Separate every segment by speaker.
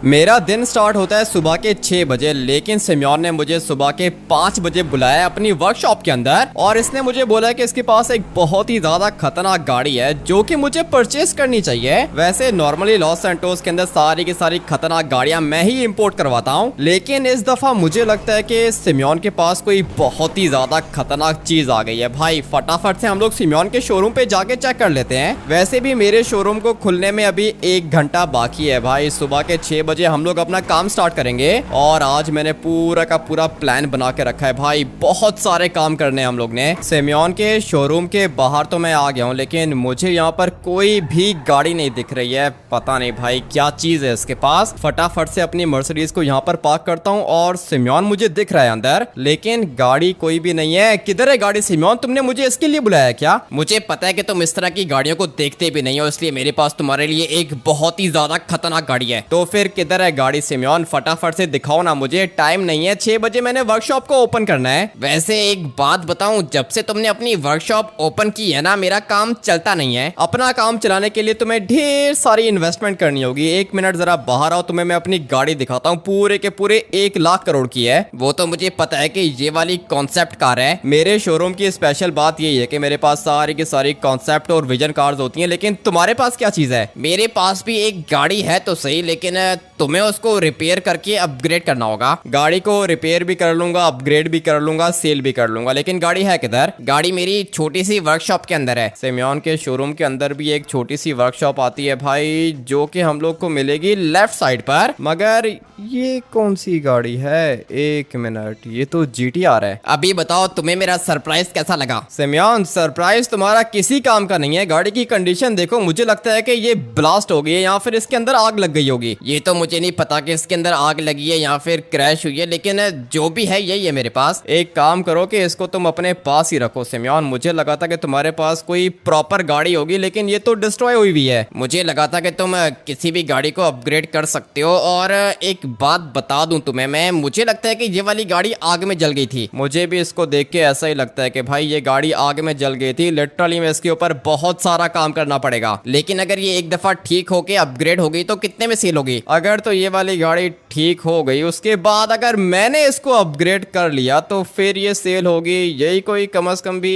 Speaker 1: मेरा दिन स्टार्ट होता है सुबह के 6 बजे, लेकिन सिम्योन ने मुझे सुबह के 5 बजे बुलाया अपनी वर्कशॉप के अंदर और इसने मुझे बोला कि इसके पास एक बहुत ही ज्यादा खतरनाक गाड़ी है जो कि मुझे परचेस करनी चाहिए। वैसे नॉर्मली लॉस सैंटोस के अंदर सारी की सारी खतरनाक गाड़ियां मैं ही इंपोर्ट करवाता हूं, लेकिन इस दफा मुझे लगता है कि सिम्योन के पास कोई बहुत ही ज्यादा खतरनाक चीज आ गई है। भाई फटाफट से हम लोग सिम्योन के शोरूम पे जाके चेक कर लेते हैं। वैसे भी मेरे शोरूम को खुलने में अभी 1 घंटा बाकी है। भाई सुबह के 6 बजे हम लोग अपना काम स्टार्ट करेंगे और आज मैंने पूरा का पूरा प्लान बना के रखा है। भाई बहुत सारे काम करने हम लोग ने। सिम्योन के शोरूम के बाहर तो मैं आ गया हूँ, लेकिन मुझे यहाँ पर कोई भी गाड़ी नहीं दिख रही है। पता नहीं भाई क्या चीज है इसके पास। फटाफट से अपनी मर्सिडीज को यहाँ पर पार्क करता हूँ और सिम्योन मुझे दिख रहा है अंदर, लेकिन गाड़ी कोई भी नहीं है। किधर है गाड़ी सिम्योन? तुमने मुझे इसके लिए बुलाया क्या? मुझे पता है कि तुम इस तरह की गाड़ियों को देखते भी नहीं हो, इसलिए मेरे पास तुम्हारे लिए एक बहुत ही ज्यादा खतरनाक गाड़ी है। तो फिर किधर है गाड़ी सिम्योन? फटाफट से दिखाओ ना मुझे, टाइम नहीं है। 6 बजे मैंने वर्कशॉप को ओपन करना है। वैसे एक बात बताऊं, जब से तुमने अपनी वर्कशॉप ओपन की है ना, मेरा काम चलता नहीं है। अपना काम चलाने के लिए तुम्हें ढेर सारी इन्वेस्टमेंट करनी होगी। 1 मिनट जरा बाहर आओ, तुम्हें मैं अपनी गाड़ी दिखाता हूँ। पूरे के पूरे 1 लाख करोड़ की है। वो तो मुझे पता है कि ये वाली कॉन्सेप्ट कार है। मेरे शोरूम की स्पेशल बात यही है कि मेरे पास सारी की सारी कॉन्सेप्ट और विजन कार्स होती हैं, लेकिन तुम्हारे पास क्या चीज है? मेरे पास भी एक गाड़ी है तो सही, लेकिन तुम्हें उसको रिपेयर करके अपग्रेड करना होगा। गाड़ी को रिपेयर भी कर लूंगा, अपग्रेड भी कर लूंगा, सेल भी कर लूंगा, लेकिन गाड़ी है किधर? गाड़ी मेरी छोटी सी वर्कशॉप के अंदर है। सिम्योन के शोरूम के अंदर भी एक छोटी सी वर्कशॉप आती है भाई, जो कि हम लोग को मिलेगी लेफ्ट साइड पर। मगर ये कौन सी गाड़ी है? 1 मिनट, ये तो GTR है। अभी बताओ तुम्हें मेरा सरप्राइज कैसा लगा? सिम्योन सरप्राइज तुम्हारा किसी काम का नहीं है। गाड़ी की कंडीशन देखो, मुझे लगता है कि ये ब्लास्ट हो गई है या फिर इसके अंदर आग लग गई होगी। ये तो मुझे नहीं पता कि इसके अंदर आग लगी है या फिर क्रैश हुई है, लेकिन जो भी है यही है मेरे पास। एक काम करो कि इसको तुम अपने पास ही रखो सिम्योन। मुझे लगा था कि तुम्हारे पास कोई प्रॉपर गाड़ी होगी, लेकिन ये तो डिस्ट्रॉय हुई हुई है। मुझे लगा था कि तुम किसी भी गाड़ी को अपग्रेड कर सकते हो। और एक बात बता दूं तुम्हें, मुझे लगता है कि ये वाली गाड़ी आग में जल गई थी। मुझे भी इसको देख के ऐसा ही लगता है कि भाई ये गाड़ी आग में जल गई थी। लिटरली में इसके ऊपर बहुत सारा काम करना पड़ेगा, लेकिन अगर ये एक दफा ठीक होके अपग्रेड हो गई तो कितने में सेल होगी? अगर तो ये वाली गाड़ी ठीक हो गई, उसके बाद अगर मैंने इसको अपग्रेड कर लिया तो फिर ये सेल होगी यही कोई कम से कम भी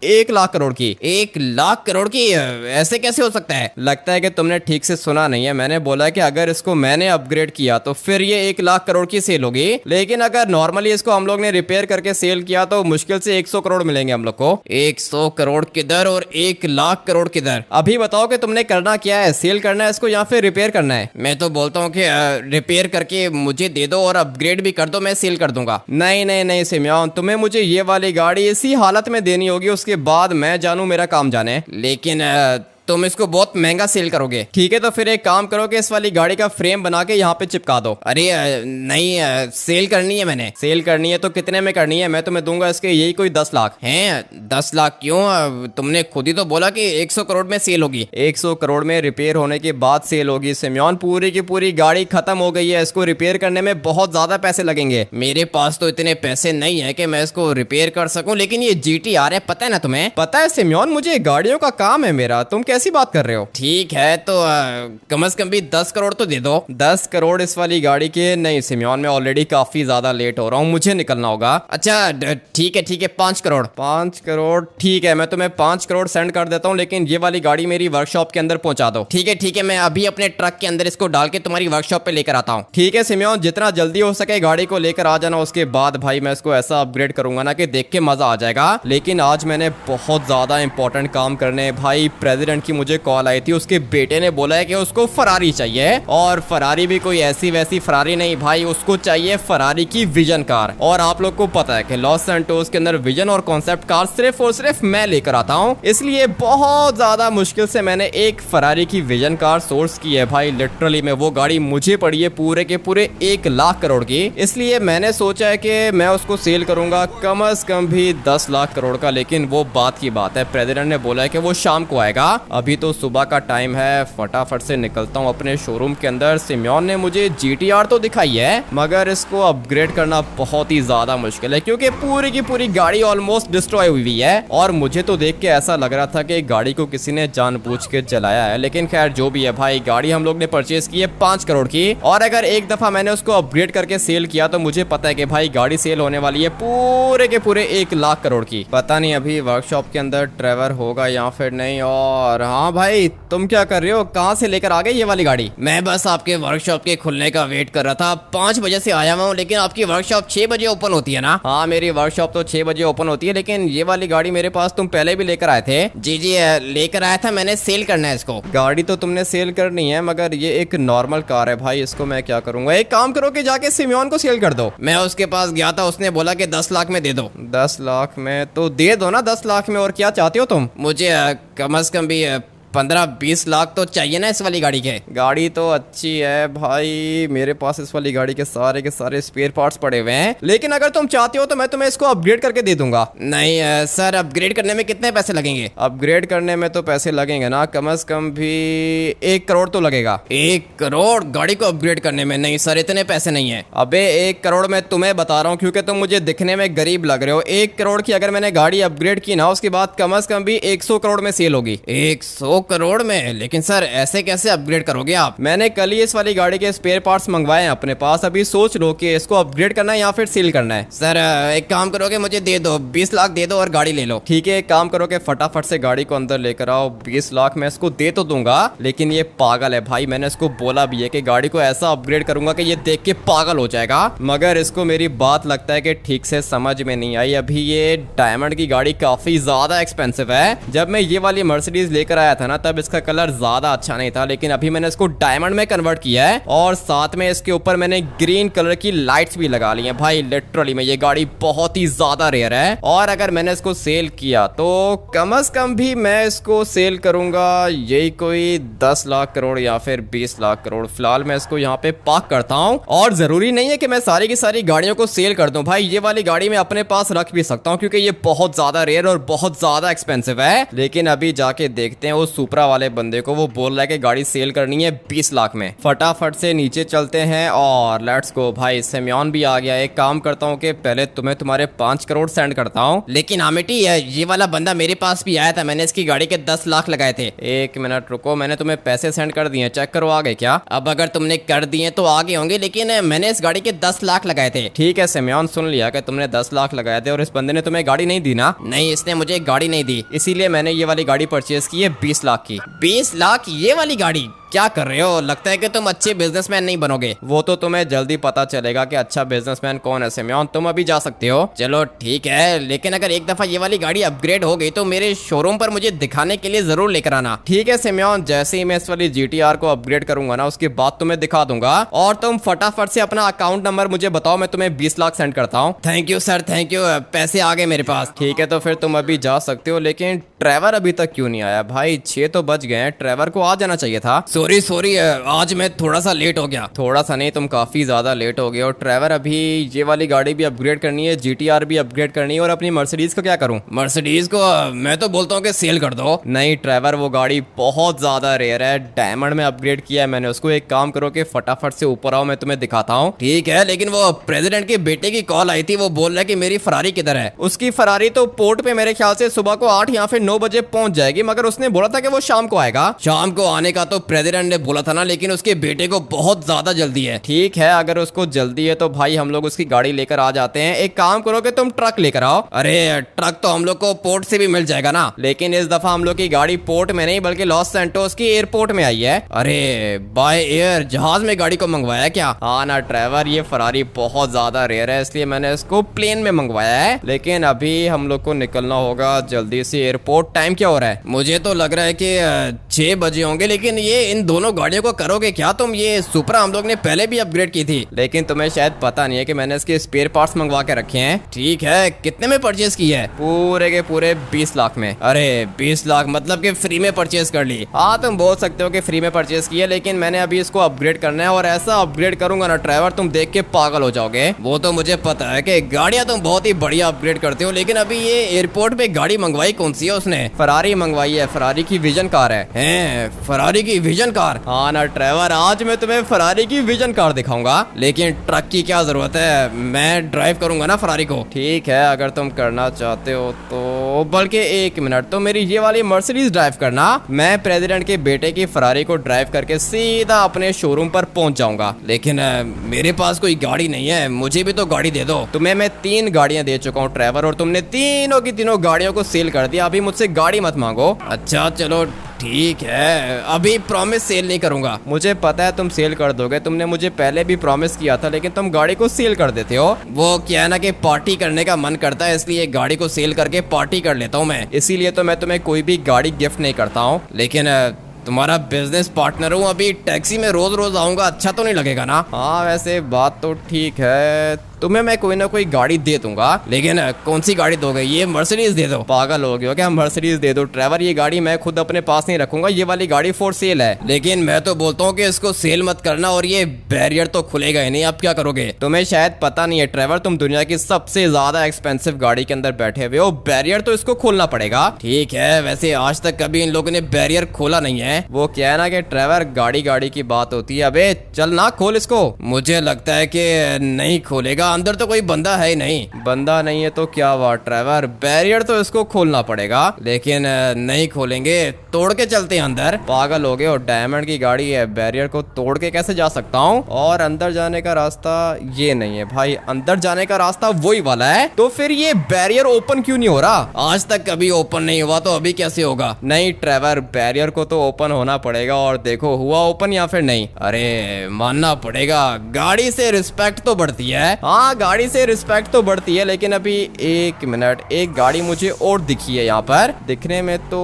Speaker 1: 1 लाख करोड़ की। 1 लाख करोड़ की? ऐसे कैसे हो सकता है? लगता है कि तुमने ठीक से सुना नहीं है। मैंने बोला कि अगर इसको मैंने अपग्रेड किया तो फिर ये 1 लाख करोड़ की सेल होगी, लेकिन अगर नॉर्मली इसको हम लोग ने रिपेयर करके सेल किया तो मुश्किल से 100 करोड़ मिलेंगे हम लोग को। 100 करोड़ किधर और 1 लाख करोड़ किधर? अभी बताओ कि तुमने करना क्या है? सेल करना है इसको या फिर रिपेयर करना है? मैं तो बोलता हूँ कि रिपेयर करके मुझे दे दो और अपग्रेड भी कर दो, मैं सेल कर दूंगा। नहीं नहीं नहीं सिम्योन, तुम्हें मुझे ये वाली गाड़ी इसी हालत में देनी होगी, उसके बाद मैं जानू मेरा काम जाने। लेकिन तुम इसको बहुत महंगा सेल करोगे। ठीक है, तो फिर एक काम करो कि इस वाली गाड़ी का फ्रेम बना के यहाँ पे चिपका दो। अरे नहीं, सेल करनी है मैंने। सेल करनी है तो कितने में करनी है? मैं तुम्हें दूंगा इसके यही कोई 10 लाख हैं। 10 लाख क्यों? तुमने खुद ही तो बोला कि 100 करोड़ में सेल होगी। 100 करोड़ में रिपेयर होने के बाद सेल होगी सिम्योन। पूरी की पूरी गाड़ी खत्म हो गई है, इसको रिपेयर करने में बहुत ज्यादा पैसे लगेंगे। मेरे पास तो इतने पैसे नहीं है कि मैं इसको रिपेयर कर सकूं, लेकिन ये GTR है, पता है ना तुम्हें? पता है सिम्योन, मुझे गाड़ियों का काम है मेरा। तुम कैसी बात कर रहे हो? ठीक है, तो कम से कम भी 10 करोड़ तो दे दो। 10 करोड़ इस वाली गाड़ी के? नहीं सिम्योन, मैं ऑलरेडी काफी ज्यादा लेट हो रहा हूँ, मुझे निकलना होगा। अच्छा ठीक है 5 करोड़। 5 करोड़ ठीक है, मैं तुम्हें 5 करोड़ सेंड कर देता हूँ, लेकिन ये वाली गाड़ी मेरी वर्कशॉप के अंदर पहुंचा दो। ठीक है, मैं अभी अपने ट्रक के अंदर इसको डाल के तुम्हारी वर्कशॉप पे लेकर आता हूँ। ठीक है सिम्योन, जितना जल्दी हो सके गाड़ी को लेकर आ जाना। उसके बाद भाई मैं इसको ऐसा अपग्रेड करूंगा ना कि देख के मजा आ जाएगा। लेकिन आज मैंने बहुत ज्यादा इंपॉर्टेंट काम करने। भाई प्रेसिडेंट की मुझे कॉल आई थी, उसके बेटे ने बोला है कि उसको फरारी चाहिए, और फरारी भी कोई ऐसी वैसी फरारी नहीं भाई, उसको चाहिए फरारी की विजन कार। और आप लोग को पता है कि लॉस सैंटोस के अंदर विजन और कॉन्सेप्ट कार सिर्फ और सिर्फ मैं लेकर आता हूँ, इसलिए बहुत ज्यादा मुश्किल से मैंने एक फरारी की विजन कार सोर्स की है भाई। लिटरली में वो गाड़ी मुझे पड़ी है पूरे के पूरे 1 लाख करोड़ की, इसलिए मैंने सोचा है कि मैं उसको सेल करूंगा कम से कम भी 10 लाख करोड़ का। लेकिन वो बात की बात है, प्रेसिडेंट ने बोला है कि वो शाम को आएगा, अभी तो सुबह का टाइम है, फटाफट से निकलता हूँ अपने शोरूम के अंदर। सिम्योन ने मुझे GTR तो दिखाई है, मगर इसको अपग्रेड करना बहुत ही ज्यादा मुश्किल है क्योंकि पूरी की पूरी गाड़ी ऑलमोस्ट डिस्ट्रॉय हुई है। और मुझे तो देख के ऐसा लग रहा था कि गाड़ी को किसी ने जानबूझ के जलाया है, लेकिन खैर जो भी है भाई, गाड़ी हम लोग ने परचेज की है 5 करोड़ की। और अगर एक दफा मैंने उसको अपग्रेड करके सेल किया तो मुझे पता है कि भाई गाड़ी सेल होने वाली है पूरे के पूरे 1 लाख करोड़ की। पता नहीं अभी वर्कशॉप के अंदर ट्रेवर होगा या फिर नहीं। और हाँ भाई, तुम क्या कर रहे हो? कहाँ से लेकर आ गए ये वाली गाड़ी?
Speaker 2: मैं बस आपके वर्कशॉप के खुलने का वेट कर रहा था। 5 बजे से आया हुआ हूँ, लेकिन आपकी वर्कशॉप 6 बजे ओपन होती है ना?
Speaker 1: हाँ, मेरी वर्कशॉप तो 6 बजे ओपन होती है, लेकिन ये वाली गाड़ी मेरे पास तुम पहले भी लेकर आए थे।
Speaker 2: जी लेकर आया था, मैंने सेल करना है इसको।
Speaker 1: गाड़ी तो तुमने सेल करनी है, मगर ये एक नॉर्मल कार है भाई, इसको मैं क्या करूंगा? एक काम करो कि जाके सिम्योन को सेल कर दो।
Speaker 2: मैं उसके पास गया था, उसने बोला कि 10 लाख में दे दो।
Speaker 1: 10 लाख में तो दे दो ना, 10 लाख में। और क्या चाहते हो तुम?
Speaker 2: मुझे कम से कम भी 15-20 लाख तो चाहिए ना इस वाली गाड़ी के।
Speaker 1: गाड़ी तो अच्छी है भाई, मेरे पास इस वाली गाड़ी के सारे स्पेयर पार्ट्स पड़े हुए हैं, लेकिन अगर तुम चाहते हो तो मैं तुम्हें इसको अपग्रेड करके दे दूंगा।
Speaker 2: नहीं सर, अपग्रेड करने में कितने पैसे लगेंगे?
Speaker 1: अपग्रेड करने में तो पैसे लगेंगे ना, कम से कम भी 1 करोड़ तो लगेगा।
Speaker 2: 1 करोड़ गाड़ी को अपग्रेड करने में? नहीं सर, इतने पैसे नहीं है।
Speaker 1: अबे 1 करोड़ मैं तुम्हें बता रहा हूँ क्योंकि तुम मुझे दिखने में गरीब लग रहे हो। 1 करोड़ की अगर मैंने गाड़ी अपग्रेड की ना, उसके बाद कम से कम भी 100 करोड़ में सेल होगी।
Speaker 2: 100 करोड़ में? लेकिन सर ऐसे कैसे अपग्रेड करोगे आप?
Speaker 1: मैंने कल ही इस वाली गाड़ी के स्पेयर पार्ट्स मंगवाए हैं अपने पास। अभी सोच लो कि इसको अपग्रेड करना है या फिर सेल करना है।
Speaker 2: सर एक काम करोगे, मुझे दे दो, 20 लाख दे दो और गाड़ी ले लो।
Speaker 1: ठीक है, एक काम करो कि फटाफट से गाड़ी को अंदर लेकर आओ। 20 लाख मैं इसको दे तो दूंगा, लेकिन ये पागल है भाई। मैंने इसको बोला भी है कि गाड़ी को ऐसा अपग्रेड करूंगा कि ये देख के पागल हो जाएगा, मगर इसको मेरी बात लगता है कि ठीक से समझ में नहीं आई। अभी ये डायमंड की गाड़ी काफी ज्यादा एक्सपेंसिव है। जब मैं ये वाली मर्सिडीज लेकर आया था ना, तब इसका कलर ज्यादा अच्छा नहीं था, लेकिन अभी मैंने इसको डायमंड में कन्वर्ट किया है और साथ में इसके ऊपर मैंने ग्रीन कलर की लाइट्स भी लगा ली हैं। भाई लिटरली में ये गाड़ी बहुत ही ज्यादा रेयर है, और अगर मैंने इसको सेल किया तो कम से कम भी मैं इसको सेल करूंगा यही कोई 10 लाख करोड़ या फिर 20 लाख करोड़। फिलहाल मैं इसको यहाँ पे पार्क करता हूँ, और जरूरी नहीं है कि मैं सारी की सारी गाड़ियों को सेल कर दूं भाई। ये वाली गाड़ी मैं अपने पास रख भी सकता हूँ क्योंकि ये बहुत ज्यादा रेयर और बहुत ज्यादा एक्सपेंसिव है। लेकिन अभी जाके देखते हैं उस सुपरा वाले बंदे को, वो बोल रहा है कि गाड़ी सेल करनी है 20 लाख में। फटाफट से नीचे चलते हैं और लेट्स गो भाई। सिम्योन भी आ गया। एक काम करता हूँ कि पहले तुम्हें तुम्हारे 5 करोड़ सेंड करता हूँ।
Speaker 2: लेकिन आमिटी, ये वाला बंदा मेरे पास भी आया था, मैंने इसकी गाड़ी के 10 लाख लगाए थे।
Speaker 1: 1 मिनट रुको, मैंने तुम्हें पैसे सेंड कर दिए, चेक करो आ गए क्या?
Speaker 2: अब अगर तुमने कर दिए तो आगे होंगे, लेकिन मैंने इस गाड़ी के 10 लाख लगाए थे।
Speaker 1: ठीक है सिम्योन, सुन लिया कि तुमने 10 लाख लगाए थे, और इस बंदे ने तुम्हें गाड़ी नहीं दी ना?
Speaker 2: नहीं, इसने मुझे गाड़ी नहीं दी,
Speaker 1: इसीलिए मैंने ये वाली गाड़ी परचेज की है 20 लाख की।
Speaker 2: 20 लाख ये वाली गाड़ी? क्या कर रहे हो? लगता है कि तुम अच्छे बिजनेसमैन नहीं बनोगे।
Speaker 1: वो तो तुम्हें जल्दी पता चलेगा कि अच्छा बिजनेसमैन कौन है सिम्योन। तुम अभी जा सकते हो।
Speaker 2: चलो ठीक है, लेकिन अगर एक दफा ये वाली गाड़ी अपग्रेड हो गई तो मेरे शोरूम पर मुझे दिखाने के लिए जरूर लेकर आना।
Speaker 1: ठीक है सिम्योन, जैसे ही मैं इस वाली GTR को अपग्रेड करूंगा ना, उसके बाद तुम्हें दिखा दूंगा। और तुम फटाफट से अपना अकाउंट नंबर मुझे बताओ, मैं तुम्हें 20 लाख सेंड करता हूँ।
Speaker 2: Thank you sir, thank you, पैसे आ गए मेरे पास।
Speaker 1: ठीक है, तो फिर तुम अभी जा सकते हो। लेकिन ट्रेवर अभी तक क्यों नहीं आया भाई? 6 तो बज गए हैं, ट्रेवर को आ जाना चाहिए था।
Speaker 2: सॉरी, आज मैं थोड़ा सा लेट हो गया।
Speaker 1: थोड़ा सा नहीं, तुम काफी ज्यादा लेट हो गए। और ट्रेवर, अभी ये वाली गाड़ी भी अपग्रेड करनी है, GTR भी अपग्रेड करनी है, और अपनी मर्सिडीज को क्या करूं?
Speaker 2: मर्सिडीज को मैं तो बोलता हूँ कि सेल कर दो।
Speaker 1: नहीं ट्रेवर, वो गाड़ी बहुत ज्यादा रेयर है, डायमंड में अपग्रेड किया है मैंने उसको। एक काम करो कि फटाफट से ऊपर आओ, मैं तुम्हें दिखाता हूँ।
Speaker 2: ठीक है, लेकिन वो प्रेसिडेंट के बेटे की कॉल आई थी, वो बोल रहा है कि मेरी फरारी किधर है।
Speaker 1: उसकी फरारी तो पोर्ट पे मेरे ख्याल से सुबह को 8 या फिर 9 बजे पहुंच जाएगी, मगर उसने बोला था कि वो शाम को आएगा।
Speaker 2: शाम को आने का तो प्रेसिडेंट ने बोला था ना, लेकिन उसके बेटे को बहुत ज्यादा जल्दी है।
Speaker 1: ठीक है, अगर उसको जल्दी है तो भाई हम लोग उसकी गाड़ी लेकर आ जाते हैं। एक काम करो कि तुम ट्रक लेकर आओ।
Speaker 2: अरे ट्रक तो हम लोग को पोर्ट से भी मिल जाएगा ना।
Speaker 1: लेकिन इस दफा हम लोग की गाड़ी पोर्ट में नहीं बल्कि लॉस सैंटोस की एयरपोर्ट में आई है।
Speaker 2: अरे बाय एयर, जहाज में गाड़ी को मंगवाया क्या?
Speaker 1: हाँ ना ट्रेवर, ये फरारी बहुत ज्यादा रेयर है, इसलिए मैंने इसको प्लेन में मंगवाया है। लेकिन अभी हम लोग को निकलना होगा जल्दी से एयरपोर्ट। टाइम क्या हो रहा है?
Speaker 2: मुझे तो लग रहा है कि 6 बजे होंगे, लेकिन ये इन दोनों गाड़ियों को करोगे क्या तुम? ये सुपरा हम लोग ने पहले भी अपग्रेड की थी।
Speaker 1: लेकिन तुम्हें शायद पता नहीं है कि मैंने इसके स्पेयर पार्ट्स मंगवा के रखे हैं।
Speaker 2: ठीक है, कितने में परचेज की है?
Speaker 1: पूरे के पूरे 20 लाख में।
Speaker 2: अरे 20 लाख मतलब कि फ्री में परचेज कर ली?
Speaker 1: हाँ, तुम बोल सकते हो कि फ्री में परचेज की है, लेकिन मैंने अभी इसको अपग्रेड करना है और ऐसा अपग्रेड करूंगा ना ड्राइवर, तुम देख के पागल हो जाओगे।
Speaker 2: वो तो मुझे पता है कि गाड़ियां तुम बहुत ही बढ़िया अपग्रेड करते हो, लेकिन अभी ये एयरपोर्ट पे गाड़ी मंगवाई कौन सी है उसने?
Speaker 1: फरारी मंगवाई है, फरारी की विजन कार है।
Speaker 2: फरारी की विजन कार?
Speaker 1: हाँ ना ड्राइवर, आज मैं तुम्हें फरारी की विजन कार दिखाऊंगा।
Speaker 2: लेकिन ट्रक की क्या जरूरत है, मैं ड्राइव करूंगा ना फरारी को।
Speaker 1: ठीक है, अगर तुम करना चाहते हो तो, बल्कि 1 मिनट तो मेरी ये वाली मर्सिडीज ड्राइव करना। मैं प्रेसिडेंट के बेटे की फरारी को ड्राइव करके सीधा अपने शोरूम पर पहुंच जाऊंगा।
Speaker 2: लेकिन मेरे पास कोई गाड़ी नहीं है, मुझे भी तो गाड़ी दे दो।
Speaker 1: तुम्हें मैं 3 गाड़ियां दे चुका हूँ ड्राइवर, और तुमने तीनों की तीनों गाड़ियों को सेल कर दिया। अभी मुझसे गाड़ी मत मांगो।
Speaker 2: अच्छा चलो ठीक है, अभी प्रॉमिस सेल नहीं करूंगा।
Speaker 1: मुझे पता है तुम सेल कर दोगे, तुमने मुझे पहले भी प्रॉमिस किया था, लेकिन तुम गाड़ी को सेल कर देते हो।
Speaker 2: वो क्या है ना कि पार्टी करने का मन करता है, इसलिए गाड़ी को सेल करके पार्टी कर लेता हूँ मैं।
Speaker 1: इसीलिए तो मैं तुम्हें कोई भी गाड़ी गिफ्ट नहीं करता हूँ।
Speaker 2: लेकिन तुम्हारा बिजनेस पार्टनर हूँ, अभी टैक्सी में रोज रोज आऊंगा, अच्छा तो नहीं लगेगा ना?
Speaker 1: हाँ वैसे बात तो ठीक है, तुम्हें मैं कोई ना कोई गाड़ी दे दूंगा।
Speaker 2: लेकिन कौन सी गाड़ी दोगे? ये मर्सिडीज दे दो।
Speaker 1: पागल हो गए हो क्या? मर्सिडीज दे दो ड्राइवर, ये गाड़ी मैं खुद अपने पास नहीं रखूंगा, ये वाली गाड़ी फॉर सेल है।
Speaker 2: लेकिन मैं तो बोलता हूँ कि इसको सेल मत करना, और ये बैरियर तो खुलेगा ही नहीं, अब क्या करोगे?
Speaker 1: तुम्हें शायद पता नहीं है ड्राइवर, तुम दुनिया की सबसे ज्यादा एक्सपेंसिव गाड़ी के अंदर बैठे हुए हो, बैरियर तो इसको खोलना पड़ेगा।
Speaker 2: ठीक है, वैसे आज तक कभी इन लोगों ने बैरियर खोला नहीं है।
Speaker 1: वो क्या है ना कि ड्राइवर, गाड़ी गाड़ी की बात होती है। अबे चल ना, खोल इसको।
Speaker 2: मुझे लगता है कि नहीं खोलेगा, अंदर तो कोई बंदा है ही नहीं।
Speaker 1: बंदा नहीं है तो क्या हुआ ड्राइवर, बैरियर तो इसको खोलना पड़ेगा।
Speaker 2: लेकिन नहीं खोलेंगे, तोड़ के चलते हैं अंदर।
Speaker 1: पागल हो गए और डायमंड की गाड़ी है, बैरियर को तोड़ के कैसे जा सकता हूँ? और अंदर जाने का रास्ता ये नहीं है भाई, अंदर जाने का रास्ता वही वाला है, तो फिर ये बैरियर ओपन क्यों नहीं हो रहा?
Speaker 2: आज तक कभी ओपन नहीं हुआ, तो अभी कैसे होगा?
Speaker 1: नहीं ड्राइवर, बैरियर को तो ओपन होना पड़ेगा, और देखो हुआ ओपन या फिर नहीं।
Speaker 2: अरे मानना पड़ेगा, गाड़ी से रिस्पेक्ट तो बढ़ती है।
Speaker 1: हाँ गाड़ी से रिस्पेक्ट तो बढ़ती है, लेकिन अभी 1 मिनट, एक गाड़ी मुझे और दिखी है यहाँ पर, दिखने में तो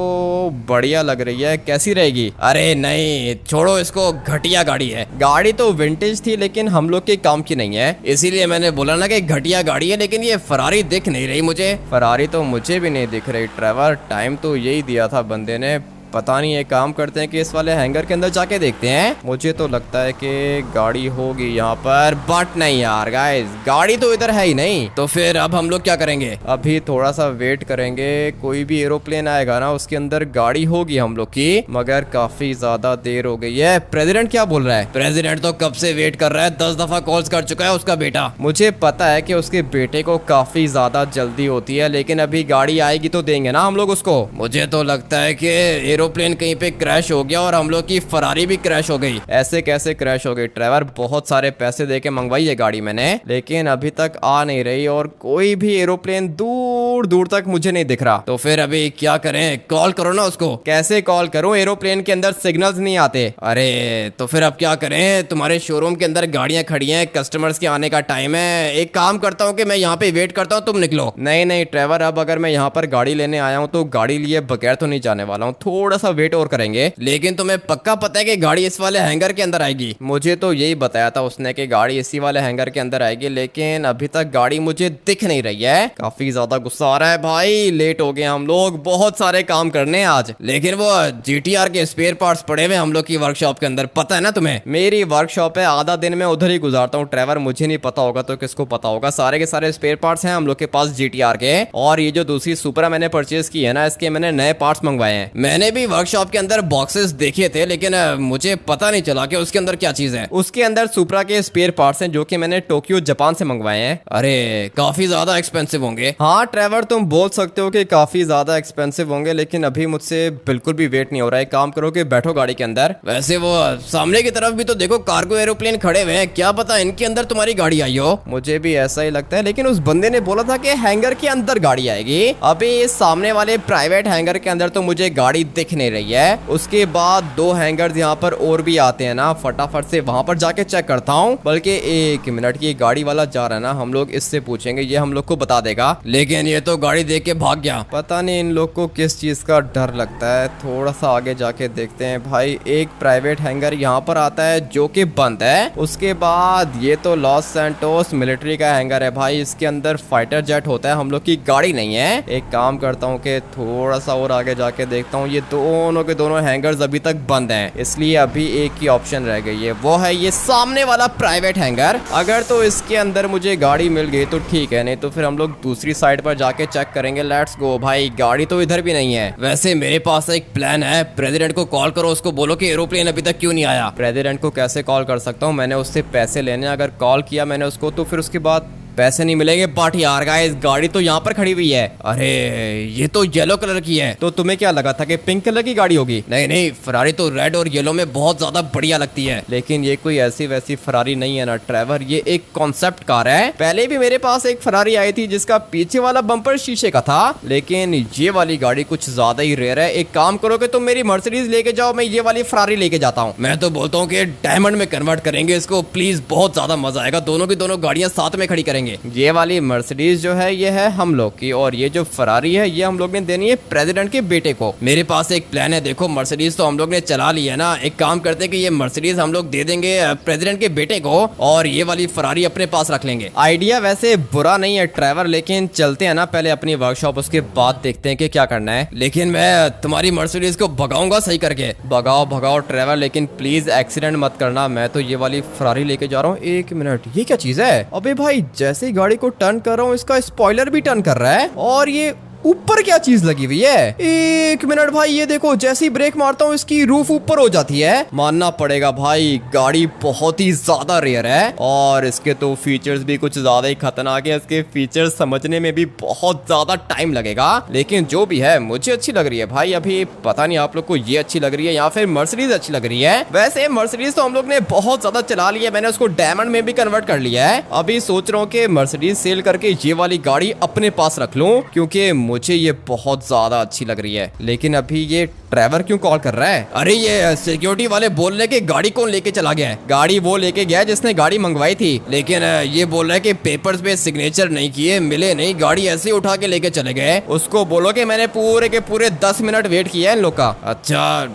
Speaker 1: बढ़िया लग रही है, कैसी रहेगी?
Speaker 2: अरे नहीं छोड़ो इसको, घटिया गाड़ी है।
Speaker 1: गाड़ी तो विंटेज थी, लेकिन हम लोग के काम की नहीं है,
Speaker 2: इसीलिए मैंने बोला ना कि घटिया गाड़ी है। लेकिन ये फरारी दिख नहीं रही मुझे।
Speaker 1: फरारी तो मुझे भी नहीं दिख रही ड्राइवर, टाइम तो यही दिया था बंदे ने। पता नहीं, एक काम करते हैं कि इस वाले हैंगर के अंदर जाके देखते हैं। मुझे तो लगता है कि गाड़ी होगी यहाँ पर, बट नहीं यार गाइस, गाड़ी तो इधर है ही नहीं।
Speaker 2: तो फिर अब हम लोग क्या करेंगे?
Speaker 1: अभी थोड़ा सा वेट करेंगे, कोई भी एरोप्लेन आएगा ना उसके अंदर गाड़ी होगी हम लोग की, मगर काफी ज्यादा देर हो गई है। प्रेसिडेंट क्या बोल रहा है?
Speaker 2: प्रेसिडेंट तो कब से वेट कर रहा है, 10 दफा कॉल्स कर चुका है उसका बेटा।
Speaker 1: मुझे पता है कि उसके बेटे को काफी ज्यादा जल्दी होती है, लेकिन अभी गाड़ी आएगी तो देंगे ना हम लोग उसको।
Speaker 2: मुझे तो लगता है कि एरोप्लेन कहीं पे क्रैश हो गया और हम लोग की फरारी भी क्रैश हो गई।
Speaker 1: ऐसे कैसे क्रैश हो गई ड्राइवर? बहुत सारे पैसे देके मंगवाई है गाड़ी मैंने, लेकिन अभी तक आ नहीं रही, और कोई भी एरोप्लेन दूर दूर तक मुझे नहीं दिख रहा।
Speaker 2: तो फिर अभी क्या करें? कॉल करो ना उसको।
Speaker 1: कैसे कॉल करूं? एरोप्लेन के अंदर सिग्नल्स नहीं आते।
Speaker 2: अरे तो फिर अब क्या करें? तुम्हारे शोरूम के अंदर गाड़ियां खड़ी हैं, कस्टमर्स के आने का टाइम है। एक काम करता हूँ कि मैं यहाँ पे वेट करता हूँ, तुम निकलो।
Speaker 1: नहीं नहीं ड्राइवर, अब अगर मैं यहाँ पर गाड़ी लेने आया हूँ तो गाड़ी लिए बगैर तो नहीं जाने वाला हूँ, थोड़ा सा वेट और करेंगे।
Speaker 2: लेकिन तुम्हें पक्का पता है कि गाड़ी इस वाले हैंगर के अंदर आएगी?
Speaker 1: मुझे तो यही बताया था उसने कि गाड़ी इसी वाले हैंगर के अंदर आएगी, लेकिन अभी तक गाड़ी मुझे दिख नहीं रही है। काफी ज्यादा गुस्सा आ रहा है भाई, लेट हो गए हम लोग, बहुत सारे काम करने हैं आज।
Speaker 2: लेकिन वो GTR के स्पेयर पार्ट्स पड़े हुए हम लोग की वर्कशॉप के अंदर, पता है ना तुम्हें?
Speaker 1: मेरी वर्कशॉप है, आधा दिन में उधर ही गुजारता हूँ ड्राइवर, मुझे नहीं पता होगा तो किसको पता होगा? सारे के सारे स्पेयर पार्ट्स हैं हम लोग के पास GTR के। और ये जो दूसरी सुपरा मैंने परचेज की है ना, इसके मैंने नए पार्ट्स मंगवाए हैं।
Speaker 2: मैंने भी वर्कशॉप के अंदर बॉक्सेस देखे थे, लेकिन मुझे पता नहीं चला कि उसके अंदर क्या चीज है।
Speaker 1: उसके अंदर सुपरा के स्पेयर पार्ट्स हैं जो कि मैंने टोक्यो जापान से मंगवाए हैं।
Speaker 2: अरे काफी ज्यादा एक्सपेंसिव होंगे।
Speaker 1: हाँ ड्राइवर, तुम बोल सकते हो कि काफी ज्यादा एक्सपेंसिव होंगे, लेकिन अभी मुझसे बिल्कुल भी वेट नहीं हो रहा है। काम करो कि बैठो गाड़ी के अंदर।
Speaker 2: वैसे वो सामने की तरफ भी तो देखो, कार्गो एरोप्लेन खड़े हुए हैं, क्या पता इनके अंदर तुम्हारी गाड़ी आई हो।
Speaker 1: मुझे भी ऐसा ही लगता है, लेकिन उस बंदे ने बोला था कि हैंगर के अंदर गाड़ी आएगी। अभी इस सामने वाले प्राइवेट हैंगर के अंदर तो मुझे गाड़ी दिख नहीं रही है। उसके बाद 2 हैंगर यहाँ पर और भी आते हैं ना, फटाफट से वहां पर जाके चेक करता हूँ। बल्कि 1 मिनट, की गाड़ी वाला जा रहा है ना, हम लोग इससे पूछेंगे, ये हम लोग को बता देगा।
Speaker 2: लेकिन ये तो गाड़ी देख के भाग गया।
Speaker 1: पता नहीं इन लोग को किस चीज का डर लगता है। थोड़ा सा आगे जाके देखते हैं। भाई एक प्राइवेट हैंगर यहाँ पर आता है जो कि बंद है। उसके बाद ये तो लॉस सैंटोस मिलिट्री का हैंगर है भाई, इसके अंदर फाइटर जेट होता है, हम लोग की गाड़ी नहीं है। एक काम करता हूँ कि थोड़ा सा और आगे जाके देखता हूँ। ये दोनों के दोनों हैंगर्स अभी तक बंद हैं, इसलिए अभी एक ही ऑप्शन रह गई है, वो है ये सामने वाला प्राइवेट हैंगर। अगर तो इसके अंदर मुझे गाड़ी मिल गई तो ठीक है, नहीं तो फिर हम लोग दूसरी साइड पर जाके चेक करेंगे। लेट्स गो भाई, गाड़ी तो इधर भी नहीं है।
Speaker 2: वैसे मेरे पास एक प्लान है, प्रेसिडेंट को कॉल करो, उसको बोलो कि एरोप्लेन अभी तक क्यों नहीं आया।
Speaker 1: प्रेसिडेंट को कैसे कॉल कर सकता हूँ? मैंने उससे पैसे लेने, अगर कॉल किया मैंने उसको तो फिर उसके बाद पैसे नहीं मिलेंगे। बट यार गाइस, गाड़ी तो यहाँ पर खड़ी हुई है।
Speaker 2: अरे ये तो येलो कलर की है।
Speaker 1: तो तुम्हें क्या लगा था कि पिंक कलर की गाड़ी होगी?
Speaker 2: नहीं नहीं, फरारी तो रेड और येलो में बहुत ज्यादा बढ़िया लगती है।
Speaker 1: लेकिन ये कोई ऐसी वैसी फरारी नहीं है ना ट्रेवर, ये एक कॉन्सेप्ट कार है। पहले भी मेरे पास एक फरारी आई थी जिसका पीछे वाला बम्पर शीशे का था, लेकिन ये वाली गाड़ी कुछ ज्यादा ही रेयर है। एक काम करो कि तुम मेरी मर्सिडीज लेके जाओ, मैं ये वाली फरारी लेके जाता हूँ।
Speaker 2: मैं तो बोलता हूँ कि डायमंड में कन्वर्ट करेंगे इसको प्लीज, बहुत ज्यादा मजा आएगा। दोनों की दोनों गाड़ियां साथ में खड़ी करेंगे।
Speaker 1: ये वाली मर्सिडीज जो है ये है हम लोग की, और ये जो फरारी है ये हम लोग ने देनी है प्रेसिडेंट के बेटे को।
Speaker 2: मेरे पास एक प्लान है, देखो मर्सिडीज तो हम लोग ने चला ली है ना, एक काम करते हैं कि ये मर्सिडीज हम लोग दे देंगे प्रेसिडेंट के बेटे को और ये वाली फरारी अपने पास रख लेंगे।
Speaker 1: आइडिया वैसे बुरा नहीं है ट्रेवर, लेकिन चलते हैं ना पहले अपनी वर्कशॉप, उसके बाद देखते हैं कि क्या करना है।
Speaker 2: लेकिन मैं तुम्हारी मर्सिडीज को भगाऊंगा सही करके।
Speaker 1: भगाओ भगाओ ट्रेवर, लेकिन प्लीज एक्सीडेंट मत करना। मैं तो ये वाली फरारी लेके जा रहा हूँ। एक मिनट, ये क्या चीज है? अबे भाई, जैसे ही गाड़ी को टर्न कर रहा हूँ इसका स्पॉइलर भी टर्न कर रहा है, और ये ऊपर क्या चीज लगी हुई है? एक मिनट भाई, ये देखो, जैसे ही ब्रेक मारता हूँ इसकी रूफ ऊपर हो जाती है। मानना पड़ेगा भाई, गाड़ी बहुत ही ज्यादा रेयर है और इसके तो फीचर्स भी कुछ ज्यादा ही खतरनाक है। इसके फीचर्स समझने में भी बहुत ज्यादा टाइम लगेगा, लेकिन जो भी है मुझे अच्छी लग रही है भाई। अभी पता नहीं आप लोग को ये अच्छी लग रही है या फिर मर्सिडीज अच्छी लग रही है। वैसे मर्सिडीज तो हम लोग ने बहुत ज्यादा चला लिया है, मैंने उसको डायमंड में भी कन्वर्ट कर लिया है। अभी सोच रहा हूँ कि मर्सिडीज सेल करके ये वाली गाड़ी अपने पास रख लूं, क्योंकि मुझे ये बहुत ज्यादा अच्छी लग रही है। लेकिन अभी ये ड्राइवर क्यों कॉल कर रहा है?
Speaker 2: अरे ये सिक्योरिटी वाले बोल रहे कि गाड़ी कौन लेके चला गया है।
Speaker 1: गाड़ी वो लेके गया जिसने गाड़ी मंगवाई थी,
Speaker 2: लेकिन ये बोल रहा है कि पेपर्स पे सिग्नेचर नहीं किए, मिले नहीं, गाड़ी ऐसे ही उठा के लेके चले गए।
Speaker 1: उसको बोलो कि मैंने पूरे के पूरे 10 मिनट वेट किया है इन लोग का।
Speaker 2: अच्छा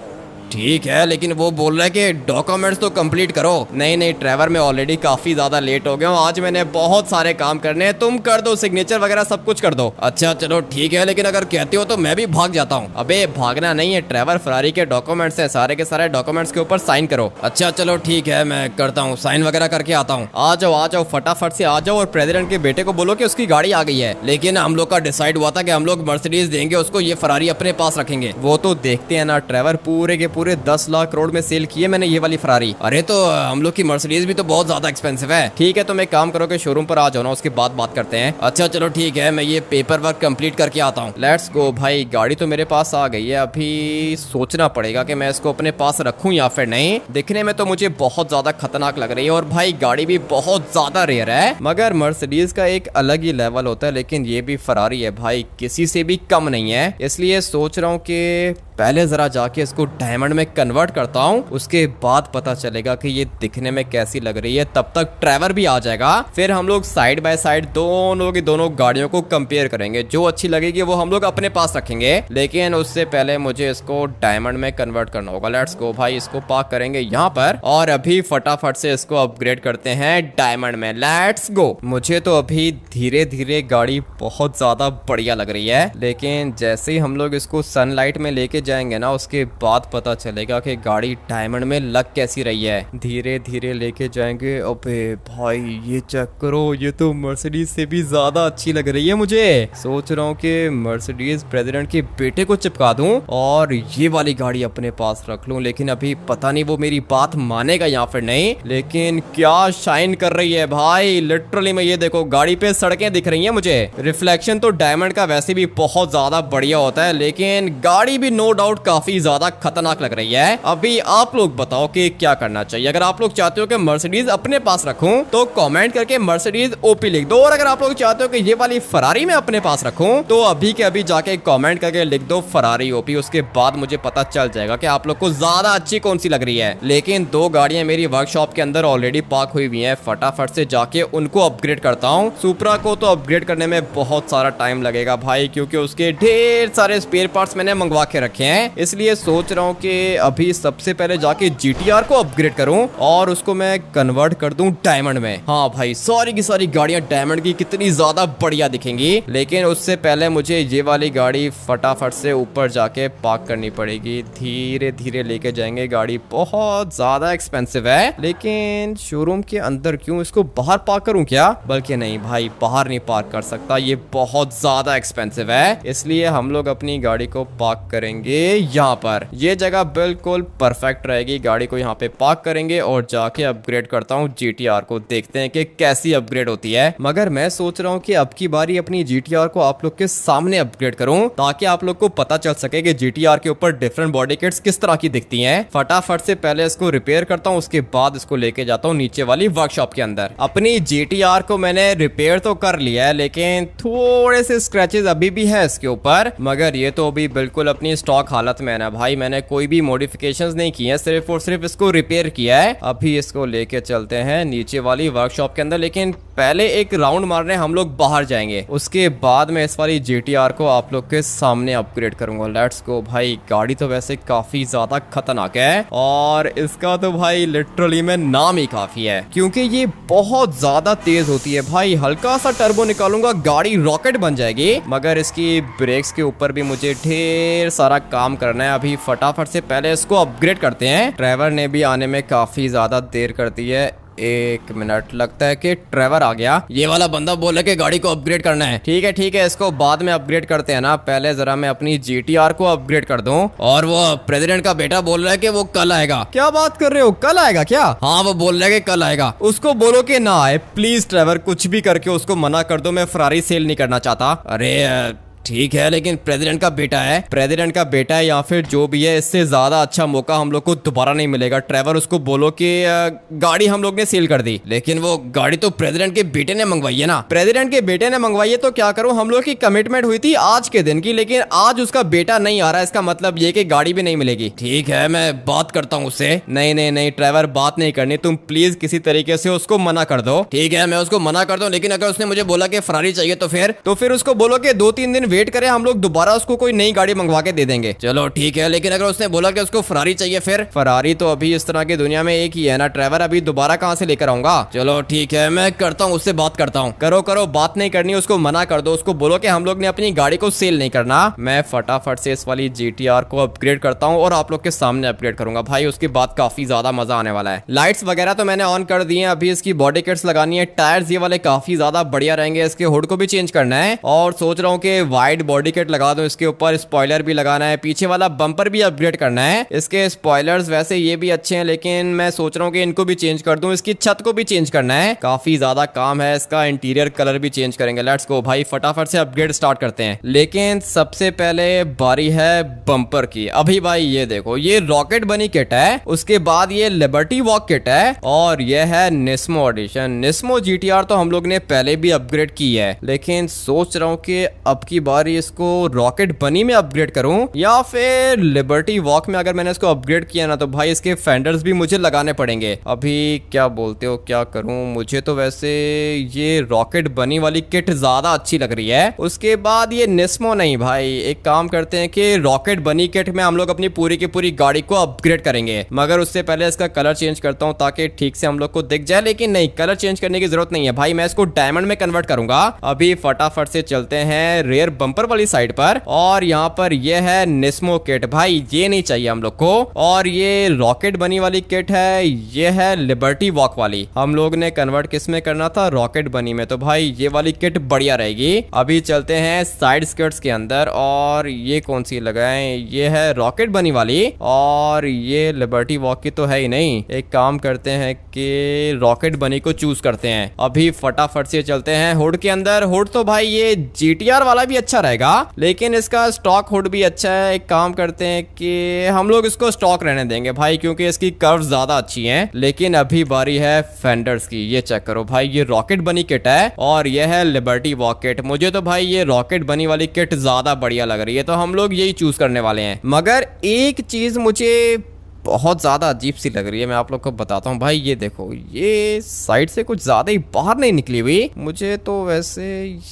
Speaker 2: ठीक है, लेकिन वो बोल रहा है कि डॉक्यूमेंट्स तो कंप्लीट करो।
Speaker 1: नहीं नहीं ड्राइवर, मैं ऑलरेडी काफी ज्यादा लेट हो गया हूँ। आज मैंने बहुत सारे काम करने हैं, तुम कर दो, सिग्नेचर वगैरह सब कुछ कर दो।
Speaker 2: अच्छा चलो ठीक है, लेकिन अगर कहते हो तो मैं भी भाग जाता हूँ।
Speaker 1: अबे भागना नहीं है ड्राइवर, फरारी के डॉक्यूमेंट्स है, सारे के सारे डॉक्यूमेंट्स के ऊपर साइन करो।
Speaker 2: अच्छा चलो ठीक है, मैं करता हूँ, साइन वगैरह करके आता हूँ।
Speaker 1: आ जाओ फटाफट से आ जाओ, और प्रेसिडेंट के बेटे को बोलो कि उसकी गाड़ी आ गई है।
Speaker 2: लेकिन हम लोग का डिसाइड हुआ था कि हम लोग मर्सिडीज देंगे उसको, ये फरारी अपने पास रखेंगे।
Speaker 1: वो तो देखते हैं ना ड्राइवर, पूरे के पूरे 10 लाख में सेल की है मैंने ये वाली फरारी।
Speaker 2: अरे तो हम लोग की मर्सिडीज भी तो बहुत ज्यादा एक्सपेंसिव है।
Speaker 1: ठीक है, तुम एक काम करो कि शोरूम पर आ जाओ ना, उसके बाद बात करते हैं।
Speaker 2: अच्छा चलो ठीक है, मैं ये पेपर वर्क कंप्लीट करके आता हूँ।
Speaker 1: लेट्स गो भाई, गाड़ी तो मेरे पास आ गई है। अभी सोचना पड़ेगा कि मैं इसको अपने पास रखूं या फिर नहीं। दिखने में तो मुझे बहुत ज्यादा खतरनाक लग रही है, और भाई गाड़ी भी बहुत ज्यादा रेयर है। मगर मर्सिडीज का एक अलग ही लेवल होता है, लेकिन ये भी फरारी है भाई, किसी से भी कम नहीं है। इसलिए सोच रहा हूँ कि पहले जरा जाके इसको डायमंड में कन्वर्ट करता हूँ, उसके बाद पता चलेगा कि ये दिखने में कैसी लग रही है। तब तक ड्राइवर भी आ जाएगा, फिर हम लोग साइड बाय साइड दोनों की दोनों गाड़ियों को कंपेयर करेंगे, जो अच्छी लगेगी वो हम लोग अपने पास रखेंगे। लेकिन उससे पहले मुझे इसको डायमंड में कन्वर्ट करना होगा। लेट्स गो भाई, इसको पार्क करेंगे यहाँ पर, और अभी फटाफट से इसको अपग्रेड करते हैं डायमंड में। Let's go. मुझे तो अभी धीरे धीरे गाड़ी बहुत ज्यादा बढ़िया लग रही है, लेकिन जैसे ही हम लोग इसको सनलाइट में लेके जाएंगे ना, उसके बाद पता चलेगा कि गाड़ी डायमंड में लग कैसी रही है। धीरे धीरे लेके जाएंगे। अबे भाई ये चेक करो, ये तो मर्सिडीज से भी ज्यादा अच्छी लग रही है मुझे। सोच रहा हूँ कि मर्सिडीज प्रेसिडेंट के बेटे को चिपका दूं और ये वाली गाड़ी अपने पास रख लूं, लेकिन अभी पता नहीं वो मेरी बात मानेगा या फिर नहीं। लेकिन क्या शाइन कर रही है भाई, लिटरली में ये देखो, गाड़ी पे सड़कें दिख रही है मुझे। रिफ्लेक्शन तो डायमंड का वैसे भी बहुत ज्यादा बढ़िया होता है, लेकिन गाड़ी भी नो डाउट काफी ज्यादा खतरनाक लग रही है। अभी आप लोग बताओ कि क्या करना चाहिए। अगर आप लोग चाहते हो कि मर्सिडीज अपने पास रखूं तो कमेंट करके मर्सिडीज ओपी लिख दो, और अगर आप लोग चाहते हो कि ये वाली फरारी मैं अपने पास रखूं तो अभी के अभी जाके कमेंट करके लिख दो फरारी ओपी। उसके बाद मुझे पता चल जाएगा कि आप लोग को ज्यादा अच्छी कौन सी लग रही है। लेकिन दो गाड़ियां मेरी वर्कशॉप के अंदर ऑलरेडी पार्क हुई हुई हैं, फटाफट से जाके उनको अपग्रेड करता हूँ। सुपरा को तो अपग्रेड करने में बहुत सारा टाइम लगेगा भाई, क्योंकि उसके ढेर सारे स्पेयर पार्ट्स मैंने मंगवा के रखे हैं। इसलिए सोच रहा हूँ कि अभी सबसे पहले जाके GTR को अपग्रेड करूँ और उसको मैं कन्वर्ट कर दूं डायमंड में। हाँ भाई, सारी की सारी गाड़ियां डायमंड की कितनी ज्यादा बढ़िया दिखेंगी। लेकिन उससे पहले मुझे ये वाली गाड़ी फटाफट से ऊपर जाके पार्क करनी पड़ेगी। धीरे धीरे लेके जाएंगे, गाड़ी बहुत ज्यादा एक्सपेंसिव है। लेकिन शोरूम के अंदर क्यों, इसको बाहर पार्क करूं क्या? बल्कि नहीं भाई, बाहर नहीं पार्क कर सकता, ये बहुत ज्यादा एक्सपेंसिव है। इसलिए हम लोग अपनी गाड़ी को पार्क करेंगे यहाँ पर। ये जगह बिल्कुल परफेक्ट रहेगी, गाड़ी को यहाँ पे पार्क करेंगे और जाके अपग्रेड करता हूँ GTR को। देखते हैं कि कैसी अपग्रेड होती है। मगर मैं सोच रहा हूँ कि अब की बारी अपनी GTR को आप लोग के सामने अपग्रेड करूँ, ताकि आप लोग को पता चल सके कि GTR के ऊपर डिफरेंट बॉडी किट्स किस तरह की दिखती हैं। फटाफट से पहले इसको रिपेयर करता हूँ, उसके बाद इसको लेके जाता हूँ नीचे वाली वर्कशॉप के अंदर। अपनी GTR को मैंने रिपेयर तो कर लिया है, लेकिन थोड़े से स्क्रैचेस अभी भी है इसके ऊपर। मगर ये तो अभी बिल्कुल अपनी स्टॉक हालत में है ना भाई, मैंने कोई भी मॉडिफिकेशंस नहीं की है, सिर्फ और सिर्फ इसको रिपेयर किया है। अभी इसको लेके चलते हैं नीचे वाली वर्कशॉप के अंदर, लेकिन पहले एक राउंड मारने हम लोग बाहर जाएंगे। उसके बाद मैं इस वाली GTR को आप लोग के सामने अपग्रेड करूंगा। लेट्स गो भाई। गाड़ी तो वैसे काफी ज्यादा खतरनाक है और इसका तो भाई लिटरली में नाम ही काफी है, क्योंकि ये बहुत ज्यादा तेज होती है भाई। हल्का सा टर्बो निकालूंगा, गाड़ी रॉकेट बन जाएगी। मगर इसकी ब्रेक्स के ऊपर भी मुझे ढेर सारा काम करना है। अभी फटाफट से पहले इसको अपग्रेड करते हैं। ट्रेवर ने भी आने में काफी ज्यादा देर कर दी है। एक मिनट, लगता है कि ट्रेवर आ गया। ये वाला बंदा बोला कि गाड़ी को अपग्रेड करना है। ठीक है, इसको बाद में अपग्रेड करते हैं ना। पहले जरा मैं अपनी GTR को अपग्रेड कर दूं। और वो प्रेसिडेंट का बेटा बोल रहा है कि वो कल आएगा। क्या बात कर रहे हो, कल आएगा क्या? हाँ, वो बोल रहा है कि कल आएगा। उसको बोलो कि ना आए प्लीज। ट्रेवर, कुछ भी करके उसको मना कर दो, मैं फरारी सेल नहीं करना चाहता। अरे ठीक है, लेकिन प्रेसिडेंट का बेटा है या फिर जो भी है, इससे ज्यादा अच्छा मौका हम लोग को दोबारा नहीं मिलेगा। ट्रेवर, उसको बोलो कि गाड़ी हम लोग ने सेल कर दी। लेकिन वो गाड़ी तो प्रेसिडेंट के बेटे ने मंगवाई है ना। प्रेसिडेंट के बेटे ने मंगवाई है तो क्या करूं, हम लोग की कमिटमेंट हुई थी आज के दिन की, लेकिन आज उसका बेटा नहीं आ रहा है। इसका मतलब ये कि गाड़ी भी नहीं मिलेगी। ठीक है, मैं बात करता हूँ उससे। नहीं ट्रेवर, बात नहीं करनी, तुम प्लीज किसी तरीके से उसको मना कर दो। ठीक है, मैं उसको मना कर दूं, लेकिन अगर उसने मुझे बोला कि फरारी चाहिए तो फिर उसको बोलो कि 2-3 दिन वेट करे, हम लोग दोबारा उसको कोई नई गाड़ी मंगवा के दे देंगे। चलो ठीक है, लेकिन अगर उसने बोला कि उसको फरारी चाहिए, फिर फरारी तो अभी इस तरह की दुनिया में एक ही है ना ट्रेवर, अभी दोबारा कहाँ से लेकर आऊंगा। चलो ठीक है, मैं करता हूँ, उससे बात करता हूँ। करो, बात नहीं करनी, उसको मना कर दो। उसको बोलो कि हम लोग ने अपनी गाड़ी को सेल नहीं करना। मैं फटाफट से इस वाली GTR को अपग्रेड करता हूँ और आप लोग के सामने अपग्रेड करूंगा भाई। उसके बाद काफी ज्यादा मजा आने वाला है। लाइट्स वगैरह तो मैंने ऑन कर दी है। अभी इसकी बॉडी किट्स लगानी है। टायर्स ये वाले काफी ज्यादा बढ़िया रहेंगे। इसके हुड को भी चेंज करना है और सोच रहा हूँ कि वाइड बॉडी किट लगा दूं। इसके ऊपर स्पॉइलर भी लगाना है, पीछे वाला बम्पर भी अपग्रेड करना है। इसके स्पॉइलर्स वैसे ये भी अच्छे हैं, लेकिन मैं सोच रहा हूँ कि इनको भी चेंज कर दूं। इसकी छत को भी चेंज करना है, काफी ज्यादा काम है। इसका इंटीरियर कलर भी चेंज करेंगे। लेट्स गो भाई, फटाफट से अपग्रेड स्टार्ट करते हैं। लेकिन सबसे पहले बारी है बम्पर की। अभी भाई ये देखो, ये रॉकेट बनी किट है, उसके बाद ये लिबर्टी वॉक किट है और ये है निस्मो एडिशन। निस्मो GTR तो हम लोग ने पहले भी अपग्रेड की है, लेकिन सोच रहा हूँ कि अब की बारी इसको रॉकेट बनी में अपग्रेड करूं या फिर लिबर्टी वॉक में। अगर मैंने इसको अपग्रेड किया ना तो भाई इसके फेंडर्स भी मुझे लगाने पड़ेंगे। अभी क्या बोलते हो, क्या करूं? मुझे तो वैसे ये रॉकेट बनी वाली किट ज्यादा अच्छी लग रही है। उसके बाद ये निस्मो नहीं भाई, एक काम करते हैं कि रॉकेट बनी किट में हम लोग अपनी पूरी की पूरी गाड़ी को अपग्रेड करेंगे। मगर उससे पहले इसका कलर चेंज करता हूं ताकि ठीक से हम लोग को दिख जाए। लेकिन नहीं, कलर चेंज करने की जरूरत नहीं है भाई, मैं इसको डायमंड में कन्वर्ट करूंगा। अभी फटाफट से चलते हैं रेयर बम्पर वाली साइड पर और यहाँ पर ये है निस्मो किट। भाई ये नहीं चाहिए हम लोग को। और ये रॉकेट बनी वाली किट है, ये है लिबर्टी वॉक वाली। हम लोग ने कन्वर्ट किस में करना था, रॉकेट बनी में। तो भाई ये वाली किट बढ़िया रहेगी। अभी चलते हैं साइड स्कर्ट्स के अंदर और ये कौन सी लगाएं, ये है रॉकेट बनी वाली और ये लिबर्टी वॉक की तो है ही नहीं। एक काम करते हैं कि रॉकेट बनी को चूज करते हैं। अभी फटाफट से चलते हैं हुड के अंदर। हुड तो भाई ये GTR वाला भी अच्छा अच्छा रहेगा, लेकिन इसका स्टॉक हुड भी अच्छा है। एक काम करते हैं कि हम लोग इसको स्टॉक रहने देंगे भाई, क्योंकि इसकी कर्व ज्यादा अच्छी हैं। लेकिन अभी बारी है फेंडर्स की। ये चेक करो भाई, ये रॉकेट बनी किट है और ये है लिबर्टी वॉक किट। मुझे तो भाई ये रॉकेट बनी वाली किट ज्यादा बढ़िया लग रही है, तो हम लोग यही चूज करने वाले हैं। मगर एक चीज मुझे बहुत ज्यादा अजीब सी लग रही है, मैं आप लोग को बताता हूँ भाई। ये देखो, ये साइड से कुछ ज्यादा ही बाहर नहीं निकली हुई। मुझे तो वैसे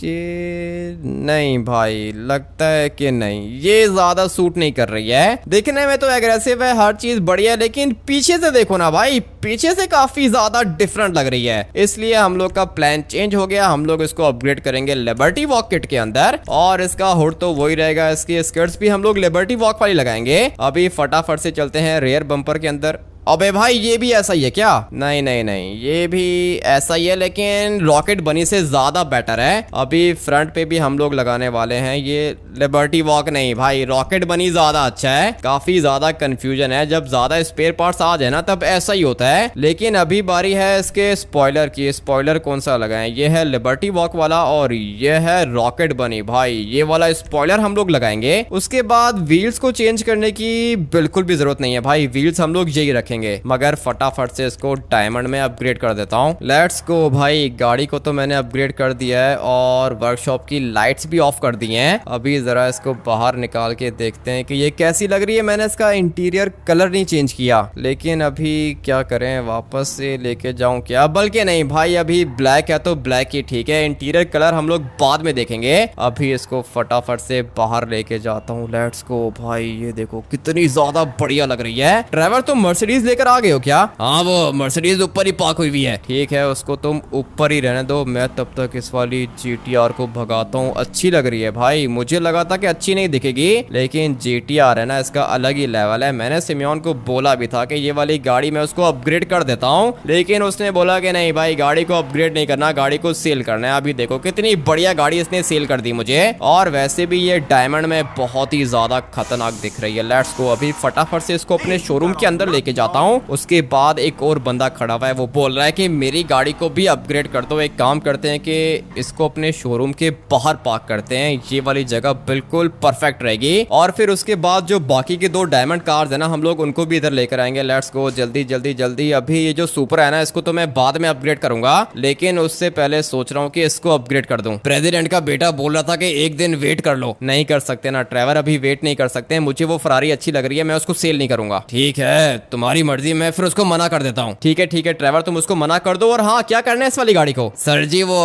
Speaker 1: ये नहीं भाई लगता है कि नहीं, ये ज्यादा सूट नहीं कर रही है। देखने में तो एग्रेसिव है, हर चीज बढ़िया है, लेकिन पीछे से देखो ना भाई, पीछे से काफी ज्यादा डिफरेंट लग रही है। इसलिए हम लोग का प्लान चेंज हो गया। हम लोग इसको अपग्रेड करेंगे लिबर्टी वॉक किट के अंदर, और इसका हुड तो वही रहेगा। इसकी स्कर्ट्स भी हम लोग लिबर्टी वॉक वाली लगाएंगे। अभी फटाफट से चलते हैं रेयर बम्पर के अंदर। अबे भाई, ये भी ऐसा ही है क्या? नहीं नहीं नहीं, ये भी ऐसा ही है, लेकिन रॉकेट बनी से ज्यादा बेटर है। अभी फ्रंट पे भी हम लोग लगाने वाले हैं ये लिबर्टी वॉक। नहीं भाई, रॉकेट बनी ज्यादा अच्छा है। काफी ज्यादा कंफ्यूजन है, जब ज्यादा स्पेयर पार्ट्स आ जाए ना तब ऐसा ही होता है। लेकिन अभी बारी है इसके स्पॉइलर की। स्पॉइलर कौन सा लगाएं? ये है लिबर्टी वॉक वाला और ये है रॉकेट बनी। भाई ये वाला स्पॉइलर हम लोग लगाएंगे। उसके बाद व्हील्स को चेंज करने की बिल्कुल भी जरूरत नहीं है भाई, व्हील्स हम लोग यही रखेंगे। मगर फटाफट से इसको डायमंड में अपग्रेड कर देता हूँ। लेट्स गो भाई, गाड़ी को तो मैंने अपग्रेड कर दिया है और वर्कशॉप की लाइट्स भी ऑफ कर दी हैं। अभी जरा इसको बाहर निकाल के देखते हैं कि ये कैसी लग रही है। मैंने इसका इंटीरियर कलर नहीं चेंज किया, लेकिन अभी क्या करें, वापस से लेके जाऊं क्या? बल्कि नहीं भाई, अभी ब्लैक है तो ब्लैक ही ठीक है। इंटीरियर कलर हम लोग बाद में देखेंगे। अभी इसको फटाफट से बाहर लेके जाता हूँ। लेट्स गो भाई, ये देखो कितनी ज्यादा बढ़िया लग रही है। ड्राइवर, तुम मर्सिडीज लेकर आ गए हो क्या?
Speaker 2: हाँ, वो मर्सिडीज ऊपर ही पार्क हुई है।
Speaker 1: ठीक है, उसको तुम ऊपर ही रहने दो, मैं तब तक इस वाली GTR को भगाता हूँ। अच्छी लग रही है भाई, मुझे लगा था कि अच्छी नहीं दिखेगी, लेकिन GTR है ना, इसका अलग ही लेवल है। मैंने सिमियोन को बोला भी था कि ये वाली गाड़ी मैं उसको अपग्रेड कर देता हूँ, लेकिन उसने बोला कि नहीं भाई, गाड़ी को अपग्रेड नहीं करना, गाड़ी को सेल करना है। अभी देखो कितनी बढ़िया गाड़ी इसने सेल कर दी मुझे। और वैसे भी ये डायमंड में बहुत ही ज्यादा खतरनाक दिख रही है। लेट्स गो, अभी फटाफट से इसको अपने शोरूम के अंदर लेके जाता हूँ। उसके बाद एक और बंदा खड़ा हुआ है, वो बोल रहा है कि मेरी गाड़ी को भी अपग्रेड कर दो। एक काम करते हैं कि इसको अपने शोरूम के बाहर पार्क करते हैं, ये वाली जगह बिल्कुल परफेक्ट रहेगी। और फिर उसके बाद जो बाकी के 2 डायमंड कार्स है ना, हम लोग उनको भी इधर लेकर आएंगे। लेट्स गो, जल्दी जल्दी जल्दी। अभी ये जो सुपर है ना, इसको तो मैं बाद में अपग्रेड करूंगा, लेकिन उससे पहले सोच रहा हूँ कि इसको अपग्रेड कर दूं।
Speaker 2: प्रेसिडेंट का बेटा बोल रहा था कि एक दिन वेट कर लो।
Speaker 1: नहीं कर सकते ना ड्राइवर, अभी वेट नहीं कर सकते। मुझे वो फरारी अच्छी लग रही है, मैं उसको सेल नहीं करूंगा।
Speaker 2: ठीक है, तुम्हारी मर्जी, मैं फिर उसको मना कर देता हूँ।
Speaker 1: ठीक है ड्राइवर, तुम उसको मना कर दो। और हाँ, क्या करना है इस वाली गाड़ी को?
Speaker 2: सर जी, वो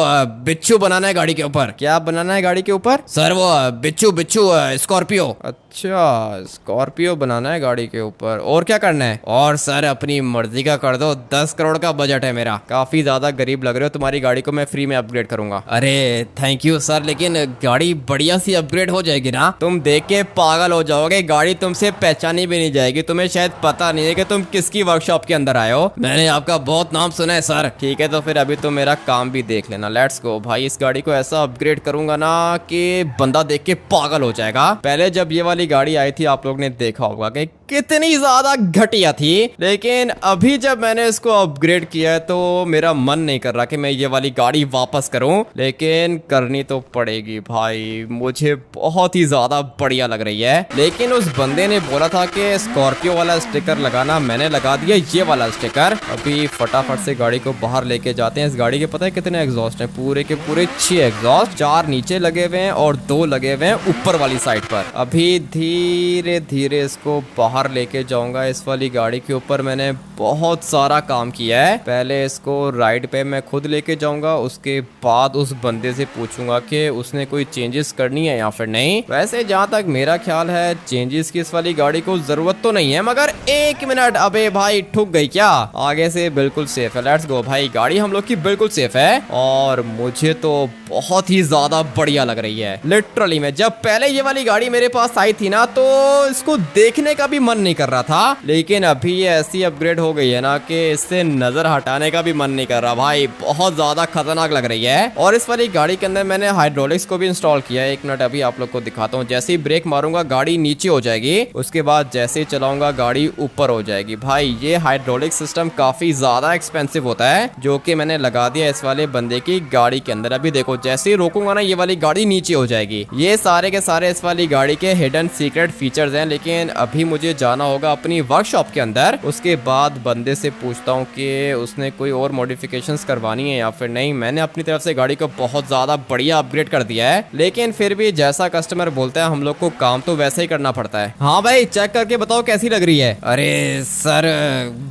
Speaker 2: बिच्छू बनाना है गाड़ी के ऊपर।
Speaker 1: क्या बनाना है गाड़ी के ऊपर?
Speaker 2: सर वो बिच्छू स्कॉर्पियो।
Speaker 1: अच्छा, स्कॉर्पियो बनाना है गाड़ी के ऊपर। और क्या करना है?
Speaker 2: और सर अपनी मर्जी का कर दो, 10 करोड़ का बजट है मेरा।
Speaker 1: काफी ज्यादा गरीब लग रहे हो, तुम्हारी गाड़ी को मैं फ्री में अपग्रेड करूंगा।
Speaker 2: अरे थैंक यू सर, लेकिन गाड़ी बढ़िया सी अपग्रेड हो जाएगी ना?
Speaker 1: तुम देख के पागल हो जाओगे, गाड़ी तुमसे पहचानी भी नहीं जाएगी। तुम्हें शायद पता नहीं है कि तुम किसकी वर्कशॉप के अंदर आए हो।
Speaker 2: मैंने आपका बहुत नाम सुना है सर।
Speaker 1: ठीक है, तो फिर अभी तुम मेरा काम भी देख लेना। लेट्स गो भाई, इस गाड़ी को ऐसा अपग्रेड करूंगा ना कि बंदा देख के पागल हो जाएगा। पहले जब ये वाली गाड़ी आई थी, आप लोग ने देखा होगा कि कितनी ज्यादा घटिया थी, लेकिन अभी जब मैंने इसको अपग्रेड किया है तो मेरा मन नहीं कर रहा कि मैं ये वाली गाड़ी वापस करूं, लेकिन करनी तो पड़ेगी भाई। मुझे बहुत ही ज्यादा बढ़िया लग रही है। लेकिन उस बंदे ने बोला था कि स्कॉर्पियो वाला स्टिकर लगाना, मैंने लगा दिया ये वाला स्टिकर। अभी फटाफट से गाड़ी को बाहर लेके जाते हैं। इस गाड़ी के पता है कितने एग्जॉस्ट हैं? पूरे के पूरे 6 एग्जॉस्ट, 4 नीचे लगे हुए हैं और 2 लगे हुए हैं ऊपर वाली साइड पर। अभी धीरे धीरे इसको बाहर लेके जाऊंगा। इस वाली गाड़ी के ऊपर मैंने बहुत सारा काम किया है। पहले इसको राइड पे मैं खुद लेके जाऊंगा, उसके बाद उस बंदे से पूछूंगा कि उसने कोई चेंजेस करनी है या फिर नहीं। वैसे जहां तक मेरा ख्याल है, चेंजेस की इस वाली गाड़ी को जरूरत तो नहीं है। मगर 1 मिनट, अबे भाई ठुक गई क्या? आगे से बिल्कुल सेफ है। लेट्स गो भाई, गाड़ी हम लोग की बिल्कुल सेफ है और मुझे तो बहुत ही ज्यादा बढ़िया लग रही है। लिटरली मैं जब पहले ये वाली गाड़ी मेरे पास आई थी ना, तो इसको देखने का भी मन नहीं कर रहा था, लेकिन अभी ये ऐसी अपग्रेड हो गई है ना कि इससे नजर हटाने का भी मन नहीं कर रहा भाई, बहुत ज्यादा खतरनाक लग रही है। और इस वाली गाड़ी के अंदर मैंने हाइड्रोलिक्स को भी इंस्टॉल किया है। एक मिनट अभी आप लोग को दिखाता हूँ। जैसे ही ब्रेक मारूंगा गाड़ी नीचे हो जाएगी, उसके बाद जैसे ही चलाऊंगा गाड़ी ऊपर हो जाएगी। भाई ये हाइड्रोलिक सिस्टम काफी ज्यादा एक्सपेंसिव होता है, जो कि मैंने लगा दिया इस वाले बंदे की गाड़ी के अंदर। अभी देखो जैसे ही रोकूंगा ना ये वाली गाड़ी नीचे हो जाएगी। ये सारे के सारे इस वाली गाड़ी के हिडन सीक्रेट फीचर्स हैं, लेकिन अभी मुझे जाना होगा अपनी वर्कशॉप के अंदर। उसके बाद बंदे से पूछता हूँ कि उसने कोई और मॉडिफिकेशंस करवानी है या फिर नहीं। मैंने अपनी तरफ से गाड़ी को बहुत ज्यादा बढ़िया अपग्रेड कर दिया है, लेकिन फिर भी जैसा कस्टमर बोलता है हम लोग को काम तो वैसे ही करना पड़ता है। हाँ भाई चेक करके बताओ कैसी लग रही है।
Speaker 2: अरे सर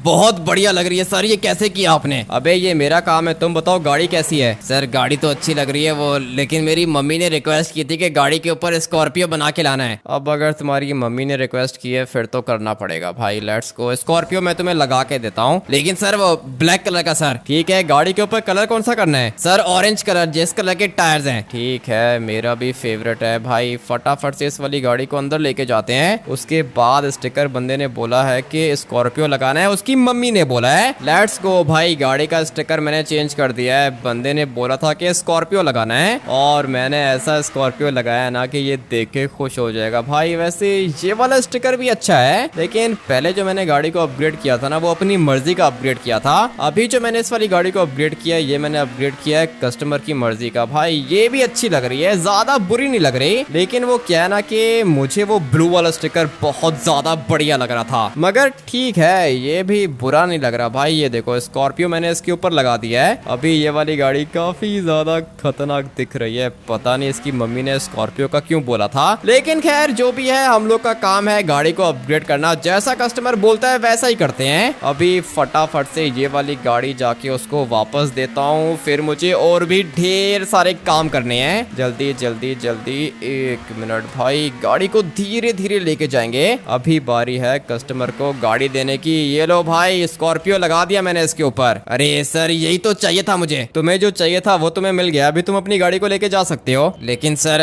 Speaker 2: बहुत बढ़िया लग रही है सर, ये कैसे किया आपने?
Speaker 1: अबे ये मेरा काम है, तुम बताओ गाड़ी कैसी है।
Speaker 2: सर गाड़ी तो अच्छी लग रही है वो, लेकिन मेरी मम्मी ने रिक्वेस्ट की थी कि गाड़ी के ऊपर स्कॉर्पियो बना के लाना है।
Speaker 1: अब अगर तुम्हारी मम्मी ने रिक्वेस्ट की है फिर तो करना पड़ेगा भाई। लेट्स गो, स्कॉर्पियो मैं तुम्हें लगा के देता हूँ।
Speaker 2: लेकिन सर वो ब्लैक कलर का सर।
Speaker 1: ठीक है, गाड़ी के ऊपर कलर कौन सा करना है?
Speaker 2: सर ऑरेंज कलर, जिस कलर के टायर्स हैं।
Speaker 1: ठीक है, मेरा भी फेवरेट है भाई। फटाफट से इस वाली गाड़ी को अंदर लेके जाते हैं। उसके बाद स्टिकर बंदे ने बोला है कि स्कॉर्पियो लगाना है, उसकी मम्मी ने बोला है। लेट्स गो भाई, गाड़ी का स्टिकर मैंने चेंज कर दिया है। बंदे ने बोला था कि स्कॉर्पियो लगाना है और मैंने ऐसा स्कॉर्पियो लगाया ना कि ये देख के खुश हो जाएगा भाई। वैसे ये वाला स्टिकर भी अच्छा है, लेकिन पहले जो मैंने गाड़ी को अपग्रेड किया था ना वो अपनी मर्जी का अपग्रेड किया था। अभी जो मैंने इस वाली गाड़ी को अपग्रेड किया है ये मैंने अपग्रेड किया है कस्टमर की मर्जी का। भाई ये भी अच्छी लग रही है, ज्यादा बुरी नहीं लग रही, लेकिन वो क्या है ना कि मुझे वो ब्लू वाला स्टिकर बहुत ज्यादा बढ़िया लग रहा था। मगर ठीक है, ये भी बुरा नहीं लग रहा भाई। ये देखो स्कॉर्पियो मैंने इसके ऊपर लगा दिया है। अभी ये वाली गाड़ी काफी ज्यादा खतरनाक दिख रही है, पता नहीं इसकी मम्मी ने स्कॉर्पियो का क्यों बोला था। लेकिन खैर जो भी है, हम लोग का काम है गाड़ी को अपग्रेड करना। जैसा कस्टमर बोलता है वैसा ही करते हैं। अभी फटाफट से ये वाली गाड़ी जाके उसको वापस देता हूँ, फिर मुझे और भी ढेर सारे काम करने हैं। जल्दी जल्दी जल्दी, एक मिनट भाई, गाड़ी को धीरे धीरे लेके जाएंगे। अभी बारी है कस्टमर को गाड़ी देने की। ये लो भाई, स्कॉर्पियो लगा दिया मैंने इसके ऊपर।
Speaker 2: अरे सर यही तो चाहिए था मुझे।
Speaker 1: तुम्हें जो चाहिए था वो तुम्हें मिल गया। अभी तुम अपनी गाड़ी को लेके जा सकते हो।
Speaker 2: लेकिन सर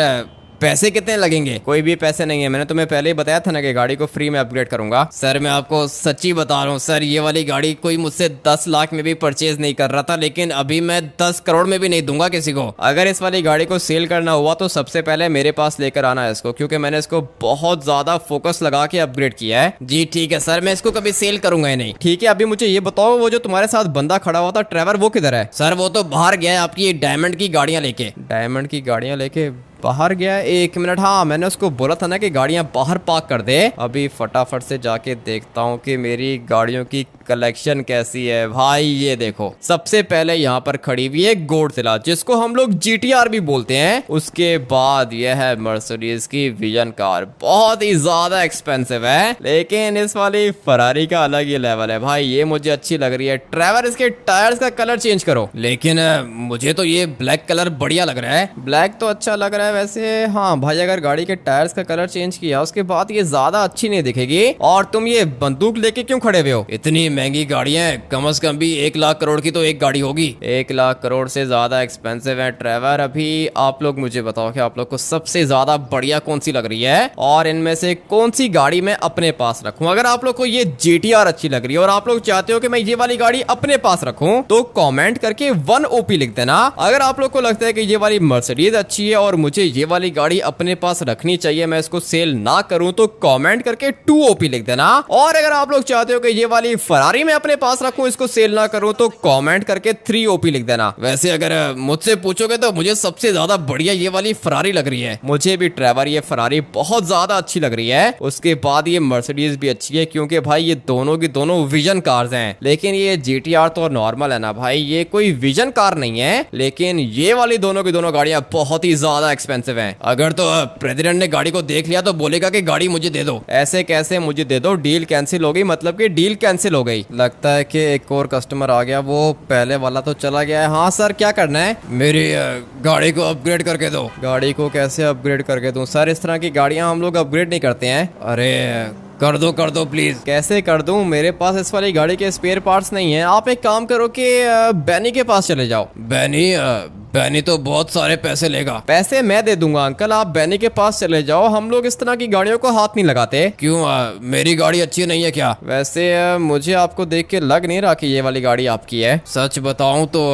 Speaker 2: पैसे कितने लगेंगे?
Speaker 1: कोई भी पैसे नहीं है, मैंने तुम्हें पहले ही बताया था ना कि गाड़ी को फ्री में अपग्रेड करूंगा।
Speaker 2: सर मैं आपको सच्ची बता रहा हूँ सर, ये वाली गाड़ी कोई मुझसे 10 लाख में भी परचेज नहीं कर रहा था, लेकिन अभी मैं 10 करोड़ में भी नहीं दूंगा किसी को।
Speaker 1: अगर इस वाली गाड़ी को सेल करना हुआ तो सबसे पहले मेरे पास लेकर आना है इसको, क्योंकि मैंने इसको बहुत ज्यादा फोकस लगा के अपग्रेड किया है।
Speaker 2: जी ठीक है सर, मैं इसको कभी सेल करूंगा ही नहीं।
Speaker 1: ठीक है, अभी मुझे ये बताओ वो जो तुम्हारे साथ बंदा खड़ा हुआ था ट्रेवर, वो किधर है?
Speaker 2: सर वो तो बाहर गया है आपकी डायमंड की गाड़ियां लेके।
Speaker 1: डायमंड की गाड़ियां लेके बाहर गया है? एक मिनट, हाँ मैंने उसको बोला था ना कि गाड़ियां बाहर पार्क कर दे। अभी फटाफट से जाके देखता हूँ कि मेरी गाड़ियों की कलेक्शन कैसी है। भाई ये देखो, सबसे पहले यहाँ पर खड़ी हुई है गॉडजिला, जिसको हम लोग GTR भी बोलते हैं। उसके बाद यह है मर्सिडीज की विजन कार, बहुत ही ज्यादा एक्सपेंसिव है, लेकिन इस वाली फरारी का अलग ही लेवल है भाई। ये मुझे अच्छी लग रही है। ट्रेवर, इसके टायर्स का कलर चेंज करो।
Speaker 2: लेकिन मुझे तो ये ब्लैक कलर बढ़िया लग रहा है।
Speaker 1: ब्लैक तो अच्छा लग रहा है वैसे। हाँ भाई, अगर गाड़ी के टायर्स का कलर चेंज किया उसके बाद ये ज्यादा अच्छी नहीं दिखेगी। और तुम ये बंदूक लेके क्यों खड़े हुए हो?
Speaker 2: इतनी महंगी गाड़ियां हैं, कम से कम भी 1 लाख करोड़ की तो एक गाड़ी होगी।
Speaker 1: 1 लाख करोड़ से ज्यादा एक्सपेंसिव है ट्रेवर। अभी आप लोग मुझे बताओ कि आप लोग को सबसे ज्यादा बढ़िया कौन सी लग रही है और इनमें से कौन सी गाड़ी मैं अपने पास रखूं। अगर आप लोग को ये GTR अच्छी लग रही है और आप लोग चाहते हो कि मैं ये वाली गाड़ी अपने पास रखूं, तो कमेंट करके 1 OP लिख देना। अगर आप लोग को लगता है कि ये वाली मर्सिडीज अच्छी है और मुझे ये वाली गाड़ी अपने पास रखनी चाहिए, मैं इसको सेल ना करूं, तो कमेंट करके 2 OP लिख देना। और अगर आप लोग चाहते हो कि ये वाली फरारी मैं अपने पास रखूं, इसको सेल ना करूं, तो कमेंट करके 3 OP लिख देना।
Speaker 2: वैसे अगर मुझसे पूछोगे तो मुझे सबसे ज्यादा बढ़िया ये वाली फरारी लग रही है।
Speaker 1: मुझे भी ट्रेवर ये फरारी बहुत ज्यादा अच्छी लग रही है। उसके बाद ये मर्सिडीज भी अच्छी है, क्योंकि भाई ये दोनों की दोनों विजन कार्स हैं। लेकिन ये GTR तो नॉर्मल है ना भाई, ये कोई विजन कार नहीं है। लेकिन ये वाली दोनों की दोनों गाड़ियां बहुत ही ज्यादा एक्सपेंसिव हैं।
Speaker 2: अगर तो प्रेसिडेंट ने गाड़ी को देख लिया तो बोलेगा कि गाड़ी मुझे दे दो।
Speaker 1: ऐसे कैसे मुझे दे दो? डील कैंसिल हो गई, मतलब कि डील कैंसिल हो गई। लगता है कि एक और कस्टमर आ गया, वो पहले वाला तो चला गया है। हाँ सर, क्या करना है?
Speaker 2: मेरी गाड़ी को अपग्रेड करके दो।
Speaker 1: गाड़ी को कैसे अपग्रेड करके दूं सर? इस तरह की गाड़ियां हम लोग अपग्रेड नहीं करते हैं।
Speaker 2: अरे कर दो प्लीज।
Speaker 1: कैसे कर दूं? मेरे पास इस वाली गाड़ी के स्पेयर पार्ट्स नहीं है। आप एक काम करो कि बैनी के पास चले जाओ।
Speaker 2: बैनी तो बहुत सारे पैसे लेगा।
Speaker 1: पैसे मैं दे दूंगा अंकल, आप बैनी के पास चले जाओ, हम लोग इस तरह की गाड़ियों को हाथ नहीं लगाते।
Speaker 2: क्यों मेरी गाड़ी अच्छी नहीं है क्या?
Speaker 1: वैसे मुझे आपको देख के लग नहीं रहा कि ये वाली गाड़ी आपकी है।
Speaker 2: सच बताऊं तो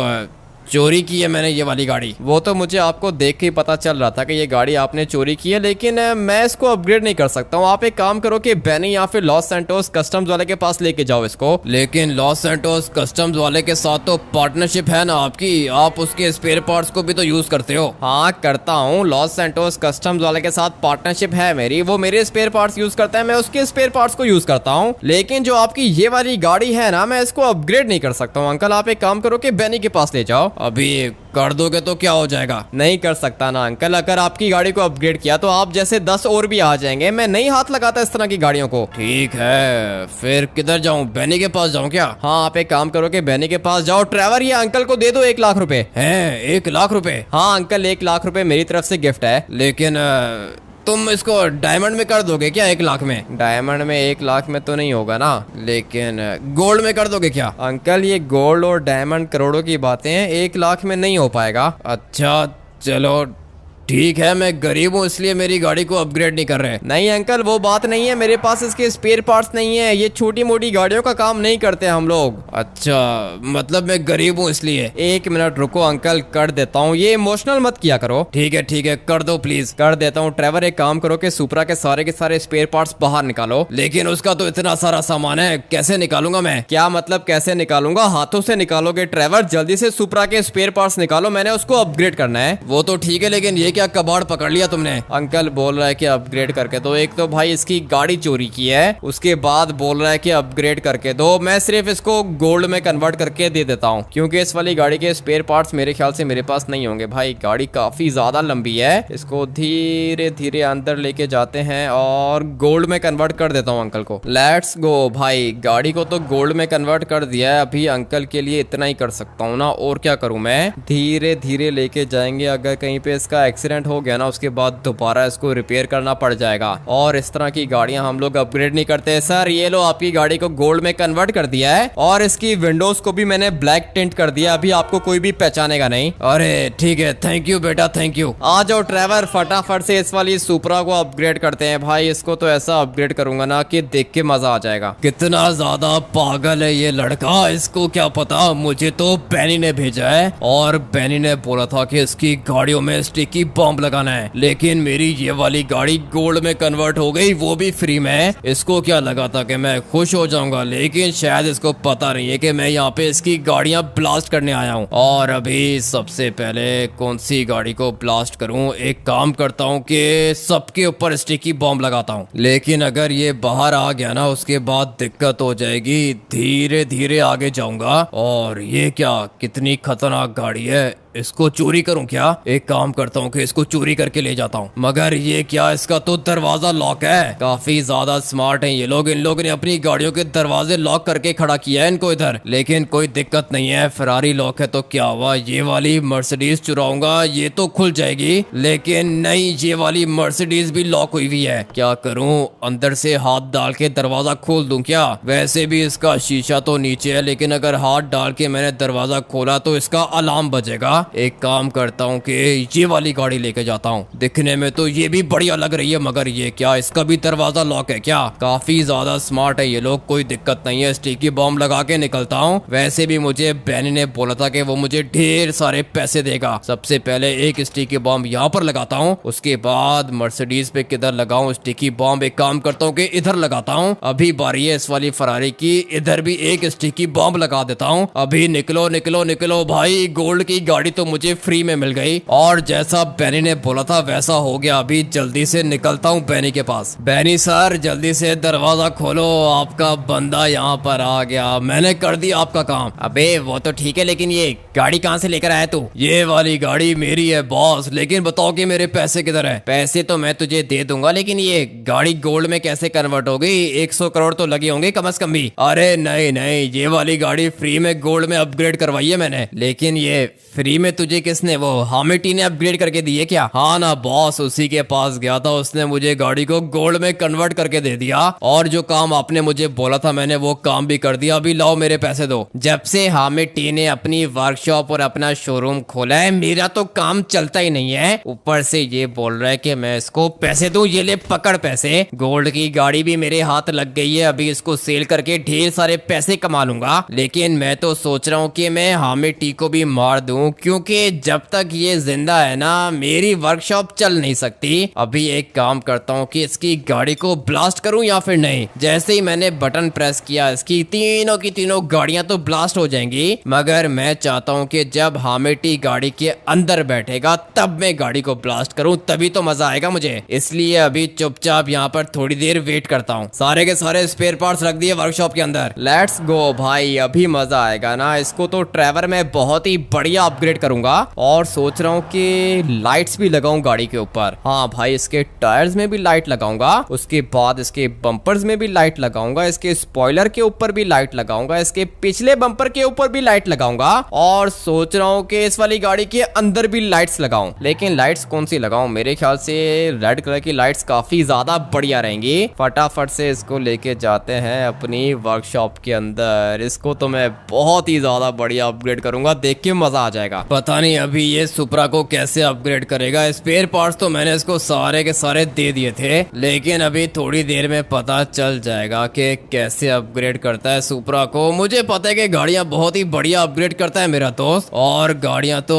Speaker 2: चोरी की है मैंने ये वाली गाड़ी।
Speaker 1: वो तो मुझे आपको देख के ही पता चल रहा था कि ये गाड़ी आपने चोरी की है, लेकिन मैं इसको अपग्रेड नहीं कर सकता हूँ। आप एक काम करो कि बैनी या फिर लॉस सैंटोस कस्टम्स वाले के पास लेके जाओ इसको।
Speaker 2: लेकिन लॉस सैंटोस कस्टम्स वाले के साथ तो पार्टनरशिप है ना आपकी, आप उसके स्पेयर पार्ट्स को भी तो यूज करते हो।
Speaker 1: हाँ करता हूँ, लॉस सैंटोस कस्टम्स वाले के साथ पार्टनरशिप है मेरी, वो मेरे स्पेयर पार्ट्स यूज करता है, मैं उसके स्पेयर पार्ट्स को यूज करता हूँ। लेकिन जो आपकी ये वाली गाड़ी है ना, मैं इसको अपग्रेड नहीं कर सकता हूँ अंकल। आप एक काम करो कि बैनी के पास ले जाओ।
Speaker 2: अभी कर दोगे तो क्या हो जाएगा?
Speaker 1: नहीं कर सकता ना अंकल, अगर आपकी गाड़ी को अपग्रेड किया तो आप जैसे 10 और भी आ जाएंगे। मैं नहीं हाथ लगाता इस तरह की गाड़ियों को।
Speaker 2: ठीक है, फिर किधर जाऊं? बैनी के पास जाऊं क्या?
Speaker 1: हाँ आप एक काम करो कि बैनी के पास जाओ। ट्रेवर ये अंकल को दे दो 1 लाख रुपए।
Speaker 2: हैं 1 लाख रुपए?
Speaker 1: हाँ अंकल 1 लाख रुपए मेरी तरफ से गिफ्ट है।
Speaker 2: लेकिन तुम इसको डायमंड में कर दोगे क्या 1 लाख में?
Speaker 1: डायमंड में 1 लाख में तो नहीं होगा ना।
Speaker 2: लेकिन गोल्ड में कर दोगे क्या?
Speaker 1: अंकल ये गोल्ड और डायमंड करोड़ों की बातें हैं, 1 लाख में नहीं हो पाएगा।
Speaker 2: अच्छा चलो ठीक है, मैं गरीब हूँ इसलिए मेरी गाड़ी को अपग्रेड नहीं कर रहे।
Speaker 1: नहीं अंकल वो बात नहीं है, मेरे पास इसके स्पेयर पार्ट्स नहीं है, ये छोटी मोटी गाड़ियों का काम नहीं करते हम लोग।
Speaker 2: अच्छा मतलब मैं गरीब हूँ इसलिए।
Speaker 1: 1 मिनट रुको अंकल, कर देता हूँ, ये इमोशनल मत किया करो।
Speaker 2: ठीक है कर दो प्लीज।
Speaker 1: कर देता हूँ। ट्रेवर एक काम करो कि सुपरा के सारे स्पेयर पार्ट्स बाहर निकालो।
Speaker 2: लेकिन उसका तो इतना सारा सामान है, कैसे निकालूंगा मैं?
Speaker 1: क्या मतलब कैसे निकालूंगा? हाथों से निकालोगे ट्रेवर। जल्दी से सुपरा के स्पेयर पार्ट्स निकालो, मैंने उसको अपग्रेड करना है।
Speaker 2: वो तो ठीक है, लेकिन ये क्या कबाड़ पकड़ लिया तुमने?
Speaker 1: अंकल बोल रहा है कि अपग्रेड करके दो। एक तो भाई इसकी गाड़ी चोरी की है, उसके बाद बोल रहा है कि अपग्रेड करके दो। मैं सिर्फ इसको गोल्ड में कन्वर्ट करके दे देता हूँ, क्योंकि इस वाली गाड़ी के स्पेयर पार्ट्स मेरे ख्याल से मेरे पास नहीं होंगे। भाई गाड़ी काफी ज्यादा लंबी है, इसको धीरे धीरे अंदर लेके जाते हैं और गोल्ड में कन्वर्ट कर देता हूँ अंकल को। लेट्स गो भाई, गाड़ी को तो गोल्ड में कन्वर्ट कर दिया है। अभी अंकल के लिए इतना ही कर सकता हूँ ना, और क्या करूँ मैं। धीरे धीरे लेके जाएंगे, अगर कहीं पे इसका एक्सीडेंट हो गया ना, उसके बाद दोबारा इसको रिपेयर करना पड़ जाएगा। और इस तरह की गाड़ियां हम लोग अपग्रेड नहीं करते। सर ये लो आपकी गाड़ी को गोल्ड में कन्वर्ट कर दिया है, और इसकी विंडोज को भी मैंने ब्लैक टिंट कर दिया। अभी आपको कोई भी पहचानेगा नहीं।
Speaker 2: अरे ठीक है, थैंक यू बेटा, थैंक यू।
Speaker 1: आ जाओ ड्राइवर, फटाफट से इस वाली सुपरा को अपग्रेड करते हैं। भाई इसको तो ऐसा अपग्रेड करूंगा ना कि देख के मजा आ जाएगा।
Speaker 2: कितना ज्यादा पागल है ये लड़का, इसको क्या पता। मुझे तो बैनी ने भेजा है, और बैनी ने बोला था कि इसकी गाड़ियों में स्टिकी बॉम्ब लगाना है। लेकिन मेरी ये वाली गाड़ी गोल्ड में कन्वर्ट हो गई, वो भी फ्री में। इसको क्या लगा था कि मैं खुश हो जाऊंगा, लेकिन शायद इसको पता नहीं है कि मैं यहाँ पे इसकी गाड़ियां ब्लास्ट करने आया हूँ। और अभी सबसे पहले कौन सी गाड़ी को ब्लास्ट करूँ? एक काम करता हूँ कि सबके ऊपर स्टिकी बॉम्ब लगाता हूँ। लेकिन अगर ये बाहर आ गया ना, उसके बाद दिक्कत हो जाएगी। धीरे धीरे आगे जाऊंगा। और ये क्या, कितनी खतरनाक गाड़ी है। इसको चोरी करूं क्या? एक काम करता हूं कि इसको चोरी करके ले जाता हूं। मगर ये क्या, इसका तो दरवाजा लॉक है। काफी ज्यादा स्मार्ट हैं ये लोग। इन लोगों ने अपनी गाड़ियों के दरवाजे लॉक करके खड़ा किया है इनको इधर। लेकिन कोई दिक्कत नहीं है, फरारी लॉक है तो क्या हुआ। ये वाली मर्सिडीज चुराऊंगा, ये तो खुल जाएगी। लेकिन नहीं, ये वाली मर्सिडीज भी लॉक हुई हुई है। क्या करूं, अंदर से हाथ डाल के दरवाजा खोल दूं क्या? वैसे भी इसका शीशा तो नीचे है, लेकिन अगर हाथ डाल के मैंने दरवाजा खोला तो इसका अलार्म बजेगा। एक काम करता हूँ कि ये वाली गाड़ी लेके जाता हूँ। दिखने में तो ये भी बढ़िया लग रही है, मगर ये क्या, इसका भी दरवाजा लॉक है क्या? काफी ज्यादा स्मार्ट है ये लोग, कोई दिक्कत नहीं है। स्टिकी बॉम्ब लगा के निकलता हूँ। वैसे भी मुझे बैनी ने बोला था कि वो मुझे ढेर सारे पैसे देगा। सबसे पहले एक स्टिकी बॉम्ब यहाँ पर लगाता हूँ, उसके बाद मर्सिडीज पे किधर लगाऊं स्टिकी बॉम्ब? एक काम करता हूँ कि इधर लगाता हूँ। अभी बारी है इस वाली फरारी की, इधर भी एक स्टिकी बॉम्ब लगा देता हूँ। अभी निकलो निकलो निकलो भाई, गोल्ड की गाड़ी तो मुझे फ्री में मिल गई, और जैसा बैनी ने बोला था वैसा हो गया। अभी जल्दी से निकलता हूँ बैनी के पास। बैनी सर जल्दी से दरवाजा खोलो, आपका बंदा यहाँ पर आ गया। मैंने कर दिया आपका काम।
Speaker 1: अबे वो तो ठीक है, लेकिन ये गाड़ी कहाँ से लेकर आया तू?
Speaker 2: ये वाली गाड़ी मेरी है बॉस, लेकिन बताओ कि मेरे पैसे किधर है?
Speaker 1: पैसे तो मैं तुझे दे दूंगा, लेकिन ये गाड़ी गोल्ड में कैसे कन्वर्ट हो गई? 100 करोड़ तो लगे होंगे कम से कम भी।
Speaker 2: अरे नहीं नहीं, ये वाली गाड़ी फ्री में गोल्ड में अपग्रेड करवाई है मैंने।
Speaker 1: लेकिन ये फ्री
Speaker 2: सही में तुझे किसने, वो हामिटी ने अपग्रेड करके दी है क्या? हाँ ना बॉस, उसी के पास गया था, उसने मुझे गाड़ी को गोल्ड में कन्वर्ट करके दे दिया और जो काम आपने मुझे बोला था मैंने वो काम भी कर दिया। अभी लाओ मेरे पैसे दो। जब से हामिटी ने अपनी वर्कशॉप और अपना शोरूम खोला है मेरा तो काम चलता ही नहीं है, ऊपर से ये बोल रहा है कि मैं इसको पैसे दूं। ये ले पकड़ पैसे। गोल्ड की गाड़ी भी मेरे हाथ लग गई है, अभी इसको सेल करके ढेर सारे पैसे कमा लूंगा। लेकिन मैं तो सोच रहा हूँ कि मैं हामिटी को भी मार दूं, क्योंकि जब तक ये जिंदा है ना मेरी वर्कशॉप चल नहीं सकती। अभी एक काम करता हूँ कि इसकी गाड़ी को ब्लास्ट करूं या फिर नहीं। जैसे ही मैंने बटन प्रेस किया इसकी तीनों की तीनों गाड़ियां तो ब्लास्ट हो जाएंगी, मगर मैं चाहता हूँ कि जब हामिटी गाड़ी के अंदर बैठेगा तब मैं गाड़ी को ब्लास्ट करूं, तभी तो मजा आएगा मुझे। इसलिए अभी चुपचाप यहाँ पर थोड़ी देर वेट करता हूँ। सारे के सारे स्पेयर पार्ट्स रख दिए वर्कशॉप के अंदर।
Speaker 1: लेट्स गो भाई, अभी मजा आएगा ना। इसको तो ट्रेवर में बहुत ही बढ़िया अपग्रेड करूंगा और सोच रहा हूँ कि लाइट्स भी लगाऊं गाड़ी के ऊपर। हाँ भाई, इसके टायर्स में भी लाइट लगाऊंगा, उसके बाद इसके बम्पर्स में भी लाइट लगाऊंगा, इसके स्पॉइलर के ऊपर भी लाइट लगाऊंगा, इसके पिछले बम्पर के ऊपर भी लाइट लगाऊंगा और सोच रहा हूँ कि इस वाली गाड़ी के अंदर भी लाइट्स लगाऊं। लेकिन लाइट्स कौन सी लगाऊं? मेरे ख्याल से रेड कलर की लाइट्स काफी ज्यादा बढ़िया रहेंगी। फटाफट से इसको लेके जाते हैं अपनी वर्कशॉप के अंदर। इसको तो मैं बहुत ही ज्यादा बढ़िया अपग्रेड करूंगा, देख के मजा आ जाएगा।
Speaker 2: पता नहीं अभी ये सुपरा को कैसे अपग्रेड करेगा। स्पेयर पार्ट्स तो मैंने इसको सारे के सारे दे दिए थे, लेकिन अभी थोड़ी देर में पता चल जाएगा कि कैसे अपग्रेड करता है सुपरा को। मुझे पता है कि गाड़ियां बहुत ही बढ़िया अपग्रेड करता है मेरा दोस्त, और गाड़ियां तो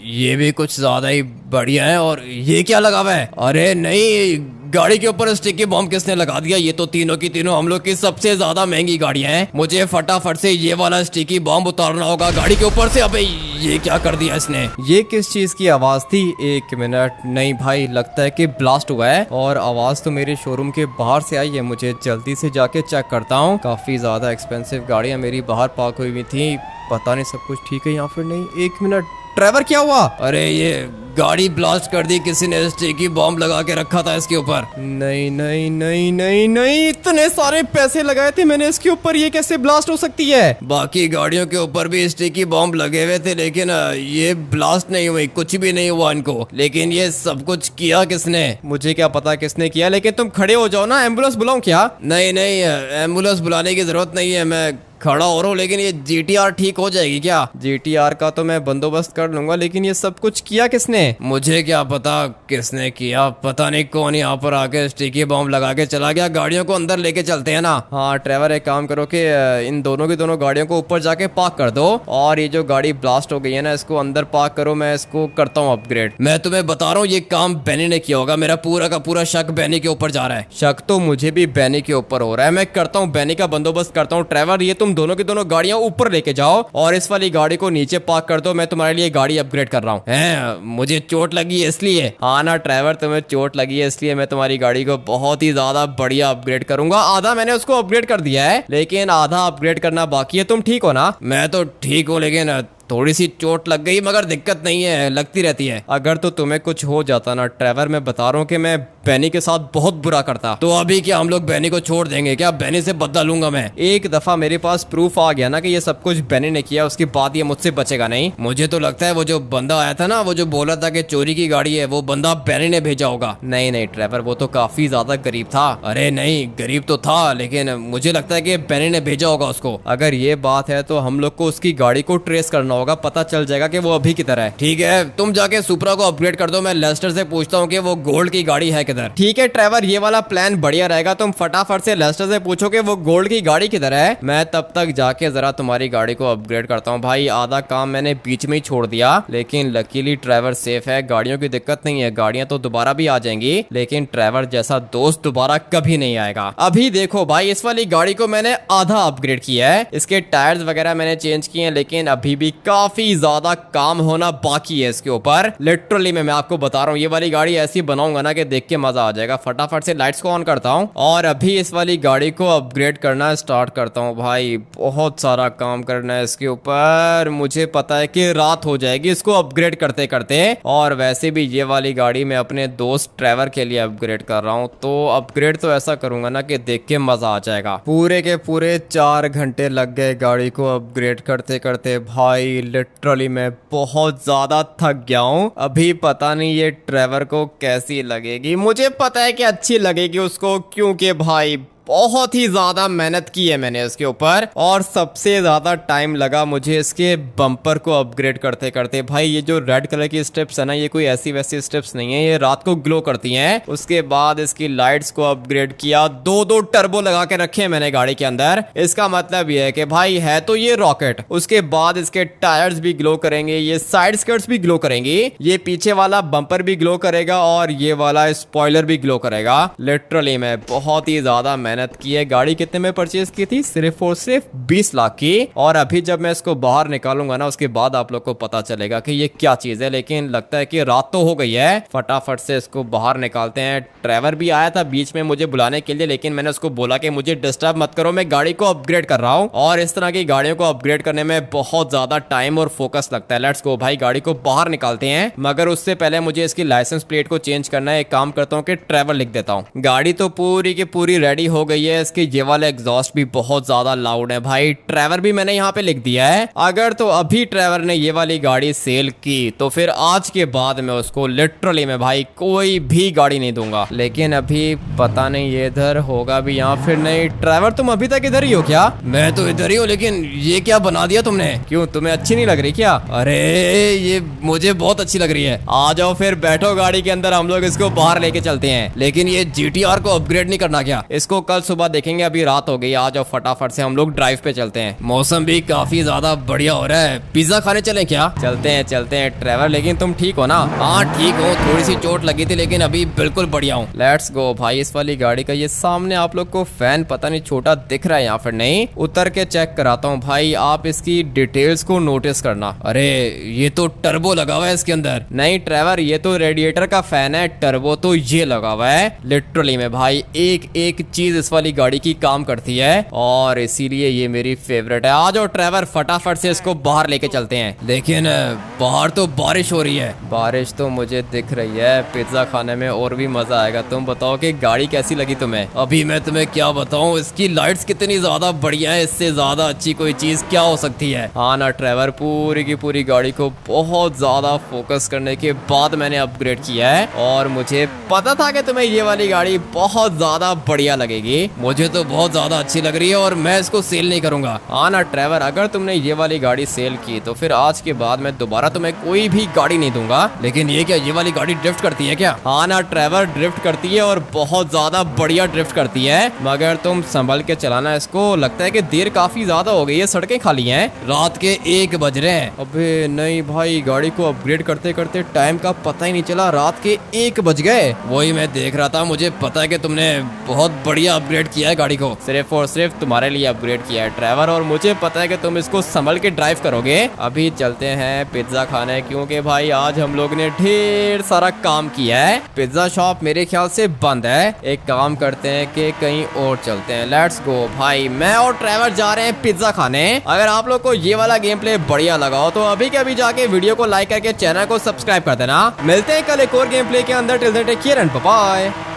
Speaker 2: ये भी कुछ ज्यादा ही बढ़िया है। और ये क्या लगा हुआ है? अरे नहीं, गाड़ी के ऊपर स्टिकी बॉम्ब किसने लगा दिया? ये तो तीनों की तीनों हम लोग की सबसे ज्यादा महंगी गाड़ियां हैं। मुझे फटाफट से ये वाला स्टिकी बॉम्ब उतारना होगा गाड़ी के ऊपर से। अबे ये क्या कर दिया इसने?
Speaker 1: ये किस चीज की आवाज थी? एक मिनट, नहीं भाई, लगता है कि ब्लास्ट हुआ है और आवाज तो मेरे शोरूम के बाहर से आई है। मुझे जल्दी से जाके चेक करता हूँ। काफी ज्यादा एक्सपेंसिव गाड़ियां मेरी बाहर पार्क हुई थी, पता नहीं सब कुछ ठीक है या फिर नहीं। एक मिनट, ट्रेवर क्या हुआ?
Speaker 2: अरे ये गाड़ी ब्लास्ट कर दी, किसी ने स्टिकी बॉम्ब लगा के रखा था इसके ऊपर।
Speaker 1: नहीं नहीं नहीं नहीं नहीं, इतने सारे पैसे लगाए थे मैंने इसके ऊपर, ये कैसे ब्लास्ट हो सकती है?
Speaker 2: बाकी गाड़ियों के ऊपर भी स्टिकी बॉम्ब लगे हुए थे, लेकिन ये ब्लास्ट नहीं हुई, कुछ भी नहीं हुआ इनको। लेकिन ये सब कुछ किया किसने?
Speaker 1: मुझे क्या पता किसने किया, लेकिन तुम खड़े हो जाओ ना, एम्बुलेंस बुलाऊं क्या?
Speaker 2: नहीं नहीं, एम्बुलेंस बुलाने की जरूरत नहीं है, मैं खड़ा हो रहा हूँ। लेकिन ये जीटीआर ठीक हो जाएगी क्या?
Speaker 1: जीटीआर का तो मैं बंदोबस्त कर लूंगा, लेकिन ये सब कुछ किया किसने?
Speaker 2: मुझे क्या पता किसने किया, पता नहीं कौन यहाँ पर आके स्टिकी बॉम्ब लगा के चला गया। गाड़ियों को अंदर लेके चलते हैं ना।
Speaker 1: हाँ ट्रेवर, एक काम करो कि इन दोनों की दोनों गाड़ियों को ऊपर जाके पार्क कर दो और ये जो गाड़ी ब्लास्ट हो गई है ना इसको अंदर पार्क करो, मैं इसको करता हूँ अपग्रेड।
Speaker 2: मैं तुम्हें बता रहा हूँ ये काम बेनी ने किया होगा, मेरा पूरा का पूरा शक बेनी के ऊपर जा रहा है।
Speaker 1: शक तो मुझे भी बेनी के ऊपर हो रहा है, मैं करता हूँ बेनी का बंदोबस्त करता हूँ। ट्रेवर, ये तुम दोनों की दोनों गाड़ियां ऊपर लेके जाओ और इस वाली गाड़ी को नीचे पार्क कर दो, मैं तुम्हारे लिए गाड़ी अपग्रेड कर रहा हूँ।
Speaker 2: मुझे चोट लगी है इसलिए?
Speaker 1: हाँ ना ट्रेवर, तुम्हें चोट लगी है इसलिए मैं तुम्हारी गाड़ी को बहुत ही ज्यादा बढ़िया अपग्रेड करूंगा। आधा मैंने उसको अपग्रेड कर दिया है, लेकिन आधा अपग्रेड करना बाकी है। तुम ठीक हो ना?
Speaker 2: मैं तो ठीक हूँ, लेकिन थोड़ी सी चोट लग गई, मगर दिक्कत नहीं है, लगती रहती है।
Speaker 1: अगर तो तुम्हें कुछ हो जाता ना ट्रेवर, मैं बता रहा हूँ कि मैं बेनी के साथ बहुत बुरा करता।
Speaker 2: तो अभी क्या हम लोग बेनी को छोड़ देंगे क्या? बेनी से बदला लूंगा मैं।
Speaker 1: एक दफा मेरे पास प्रूफ आ गया ना कि ये सब कुछ बेनी ने किया, उसके बाद ये मुझसे बचेगा नहीं।
Speaker 2: मुझे तो लगता है वो जो बंदा आया था ना, वो जो बोला था कि चोरी की गाड़ी है, वो बंदा बेनी ने भेजा होगा।
Speaker 1: नहीं नहीं ट्रेवर, वो तो काफी ज्यादा गरीब था।
Speaker 2: अरे नहीं, गरीब तो था, लेकिन मुझे लगता है कि बेनी ने भेजा होगा उसको।
Speaker 1: अगर ये बात है तो हम लोग को उसकी गाड़ी को ट्रेस करना होगा, पता चल जाएगा कि वो अभी किधर है।
Speaker 2: ठीक है, तुम जाके सुपरा को अपग्रेड कर दो, मैं लेस्टर से पूछता हूँ कि वो गोल्ड की गाड़ी है किधर।
Speaker 1: ठीक है ट्रेवर, ये वाला प्लान बढ़िया रहेगा। तुम फटाफट से लेस्टर से पूछो कि वो गोल्ड की गाड़ी किधर है, मैं तब तक जाके जरा तुम्हारी गाड़ी को अपग्रेड करता हूँ। भाई आधा काम मैंने बीच में ही छोड़ दिया, लेकिन लकीली ट्रेवर सेफ है, गाड़ियों की दिक्कत नहीं है। गाड़ियां तो दोबारा भी आ जाएंगी, लेकिन ट्रेवर जैसा दोस्त दोबारा कभी नहीं आएगा। अभी देखो भाई, इस वाली गाड़ी को मैंने आधा अपग्रेड किया है, इसके टायर्स वगैरह मैंने चेंज किए हैं, लेकिन अभी भी काफी ज्यादा काम होना बाकी है इसके ऊपर। लिटरली मैं आपको बता रहा हूँ, ये वाली गाड़ी ऐसी बनाऊंगा ना कि देख के मजा आ जाएगा। फटाफट से लाइट्स को ऑन करता हूँ और अभी इस वाली गाड़ी को अपग्रेड करना स्टार्ट करता हूँ। भाई बहुत सारा काम करना है इसके ऊपर, मुझे पता है कि रात हो जाएगी इसको अपग्रेड करते करते। और वैसे भी ये वाली गाड़ी मैं अपने दोस्त ट्रेवर के लिए अपग्रेड कर रहा हूँ, तो अपग्रेड तो ऐसा करूंगा ना कि देख के मजा आ जाएगा। पूरे के पूरे 4 घंटे लग गए गाड़ी को अपग्रेड करते करते। भाई लिटरली मैं बहुत ज्यादा थक गया हूँ। अभी पता नहीं ये ट्रेवर को कैसी लगेगी, मुझे पता है कि अच्छी लगेगी उसको, क्योंकि भाई बहुत ही ज्यादा मेहनत की है मैंने इसके ऊपर और सबसे ज्यादा टाइम लगा मुझे इसके बम्पर को अपग्रेड करते करते। भाई ये जो रेड कलर की स्ट्रिप्स है ना, ये कोई ऐसी वैसी स्ट्रिप्स नहीं है, ये रात को ग्लो करती हैं। उसके बाद इसकी लाइट्स को अपग्रेड किया, 2 टर्बो लगा के रखे हैं मैंने गाड़ी के अंदर। इसका मतलब ये है कि भाई है तो ये रॉकेट। उसके बाद इसके टायर्स भी ग्लो करेंगे, ये साइड स्कर्ट्स भी ग्लो करेंगी, ये पीछे वाला बम्पर भी ग्लो करेगा और ये वाला स्पॉइलर भी ग्लो करेगा। लिटरली मैं बहुत ही ज्यादा मेहनत की है। गाड़ी कितने में परचेज की थी? सिर्फ और सिर्फ 20 लाख की। और अभी जब मैं इसको बाहर निकालूंगा ना, उसके बाद आप लोग को पता चलेगा कि ये क्या चीज है। लेकिन लगता है कि रात तो हो गई है, फटाफट से इसको बाहर निकालते हैं। ट्रेवर भी आया था बीच में मुझे बुलाने के लिए, लेकिन मैंने उसको बोला कि मुझे डिस्टर्ब मत करो, मैं गाड़ी को अपग्रेड कर रहा हूँ। और इस तरह की गाड़ियों को अपग्रेड करने में बहुत ज्यादा टाइम और फोकस लगता है। लेट्स गो भाई, गाड़ी को बाहर निकालते हैं। मगर उससे पहले मुझे इसकी लाइसेंस प्लेट को चेंज करना है। एक काम करता हूँ कि ट्रेवर लिख देता हूँ। गाड़ी तो पूरी की पूरी रेडी हो गई है। इसके ये वाला एग्जॉस्ट भी बहुत ज्यादा लाउड है। भाई ट्रेवर भी मैंने यहाँ पे लिख दिया है। अगर तो अभी ट्रेवर ने ये वाली गाड़ी सेल की तो फिर आज के बाद में उसको लिटरली में भाई कोई भी गाड़ी नहीं दूंगा। लेकिन अभी पता नहीं ये इधर होगा भी या फिर नहीं। ट्रेवर तुम अभी तक इधर ही हो क्या?
Speaker 2: मैं तो इधर ही हूँ, लेकिन ये क्या बना दिया तुमने?
Speaker 1: क्यों, तुम्हें अच्छी नहीं लग रही क्या?
Speaker 2: अरे ये मुझे बहुत अच्छी लग रही है।
Speaker 1: आ जाओ फिर बैठो गाड़ी के अंदर, हम लोग इसको बाहर लेके चलते हैं।
Speaker 2: लेकिन ये GTR को अपग्रेड नहीं करना क्या?
Speaker 1: इसको कल सुबह देखेंगे, अभी रात हो गई। आ जाओ फटाफट से हम लोग ड्राइव पे चलते हैं।
Speaker 2: मौसम भी काफी ज्यादा बढ़िया हो रहा है। पिज्जा खाने चलें क्या?
Speaker 1: चलते हैं ट्रेवर। लेकिन तुम ठीक हो ना?
Speaker 2: हाँ ठीक हो, थोड़ी सी चोट लगी थी लेकिन अभी बिल्कुल बढ़िया हूँ।
Speaker 1: लेट्स गो भाई। इस वाली गाड़ी का ये सामने आप लोग को फैन पता नहीं छोटा दिख रहा है या फिर नहीं, उतर के चेक कराता हूँ। भाई आप इसकी डिटेल्स को नोटिस करना।
Speaker 2: अरे ये तो टर्बो लगा हुआ है इसके अंदर।
Speaker 1: नहीं ट्रेवर, ये तो रेडिएटर का फैन है, टर्बो तो ये लगा हुआ है। लिटरली में भाई एक एक चीज इस वाली गाड़ी की काम करती है और इसीलिए ये मेरी फेवरेट है। आ जाओ ट्रेवर, फटाफट से इसको बाहर लेके चलते हैं।
Speaker 2: लेकिन बाहर तो बारिश हो रही है।
Speaker 1: बारिश तो मुझे दिख रही है, पिज्जा खाने में और भी मजा आएगा। तुम बताओ कि गाड़ी कैसी लगी तुम्हें?
Speaker 2: अभी मैं तुम्हें क्या बताऊं, इसकी लाइट्स कितनी ज्यादा बढ़िया है, इससे ज्यादा अच्छी कोई चीज क्या हो सकती है।
Speaker 1: हाँ ना ट्रेवर, पूरी की पूरी गाड़ी को बहुत ज्यादा फोकस करने के बाद मैंने अपग्रेड किया है और मुझे पता था कि तुम्हें ये वाली गाड़ी बहुत ज्यादा बढ़िया लगेगी।
Speaker 2: मुझे तो बहुत ज्यादा अच्छी लग रही है और मैं इसको सेल नहीं करूंगा।
Speaker 1: हाँ ना ट्रेवर, अगर तुमने ये वाली गाड़ी सेल की तो फिर आज के बाद मैं दोबारा तुम्हें कोई भी गाड़ी नहीं दूंगा।
Speaker 2: लेकिन ये क्या, ये वाली गाड़ी ड्रिफ्ट करती है क्या?
Speaker 1: हाँ ना ट्रेवर, ड्रिफ्ट करती है और बहुत ज्यादा बढ़िया ड्रिफ्ट करती है। मगर तुम संभल के चलाना इसको। लगता है कि देर काफी ज्यादा हो गई है, सड़कें खाली हैं।
Speaker 2: रात के 1 बज रहे हैं।
Speaker 1: अबे नहीं भाई, गाड़ी को अपग्रेड करते करते टाइम का पता ही नहीं चला, रात के 1 बज गए।
Speaker 2: वही मैं देख रहा था, मुझे पता है कि तुमने बहुत बढ़िया अपग्रेड किया है गाड़ी को।
Speaker 1: सिर्फ और सिर्फ तुम्हारे लिए अपग्रेड किया है ट्रेवर, और मुझे पता है कि तुम इसको संभल के ड्राइव करोगे। अभी चलते हैं पिज्जा खाने, क्योंकि भाई आज हम लोग ने ढेर सारा काम किया है। पिज्जा शॉप मेरे ख्याल से बंद है। एक काम करते हैं कि कहीं और चलते हैं। लेट्स गो भाई, मैं और ट्रेवर जा रहे हैं पिज्जा खाने। अगर आप लोग को ये वाला गेम प्ले बढ़िया लगा हो तो अभी के अभी जाके वीडियो को लाइक करके चैनल को सब्सक्राइब कर देना। मिलते हैं कल एक और गेम प्ले के अंदर। Till then take care and bye bye.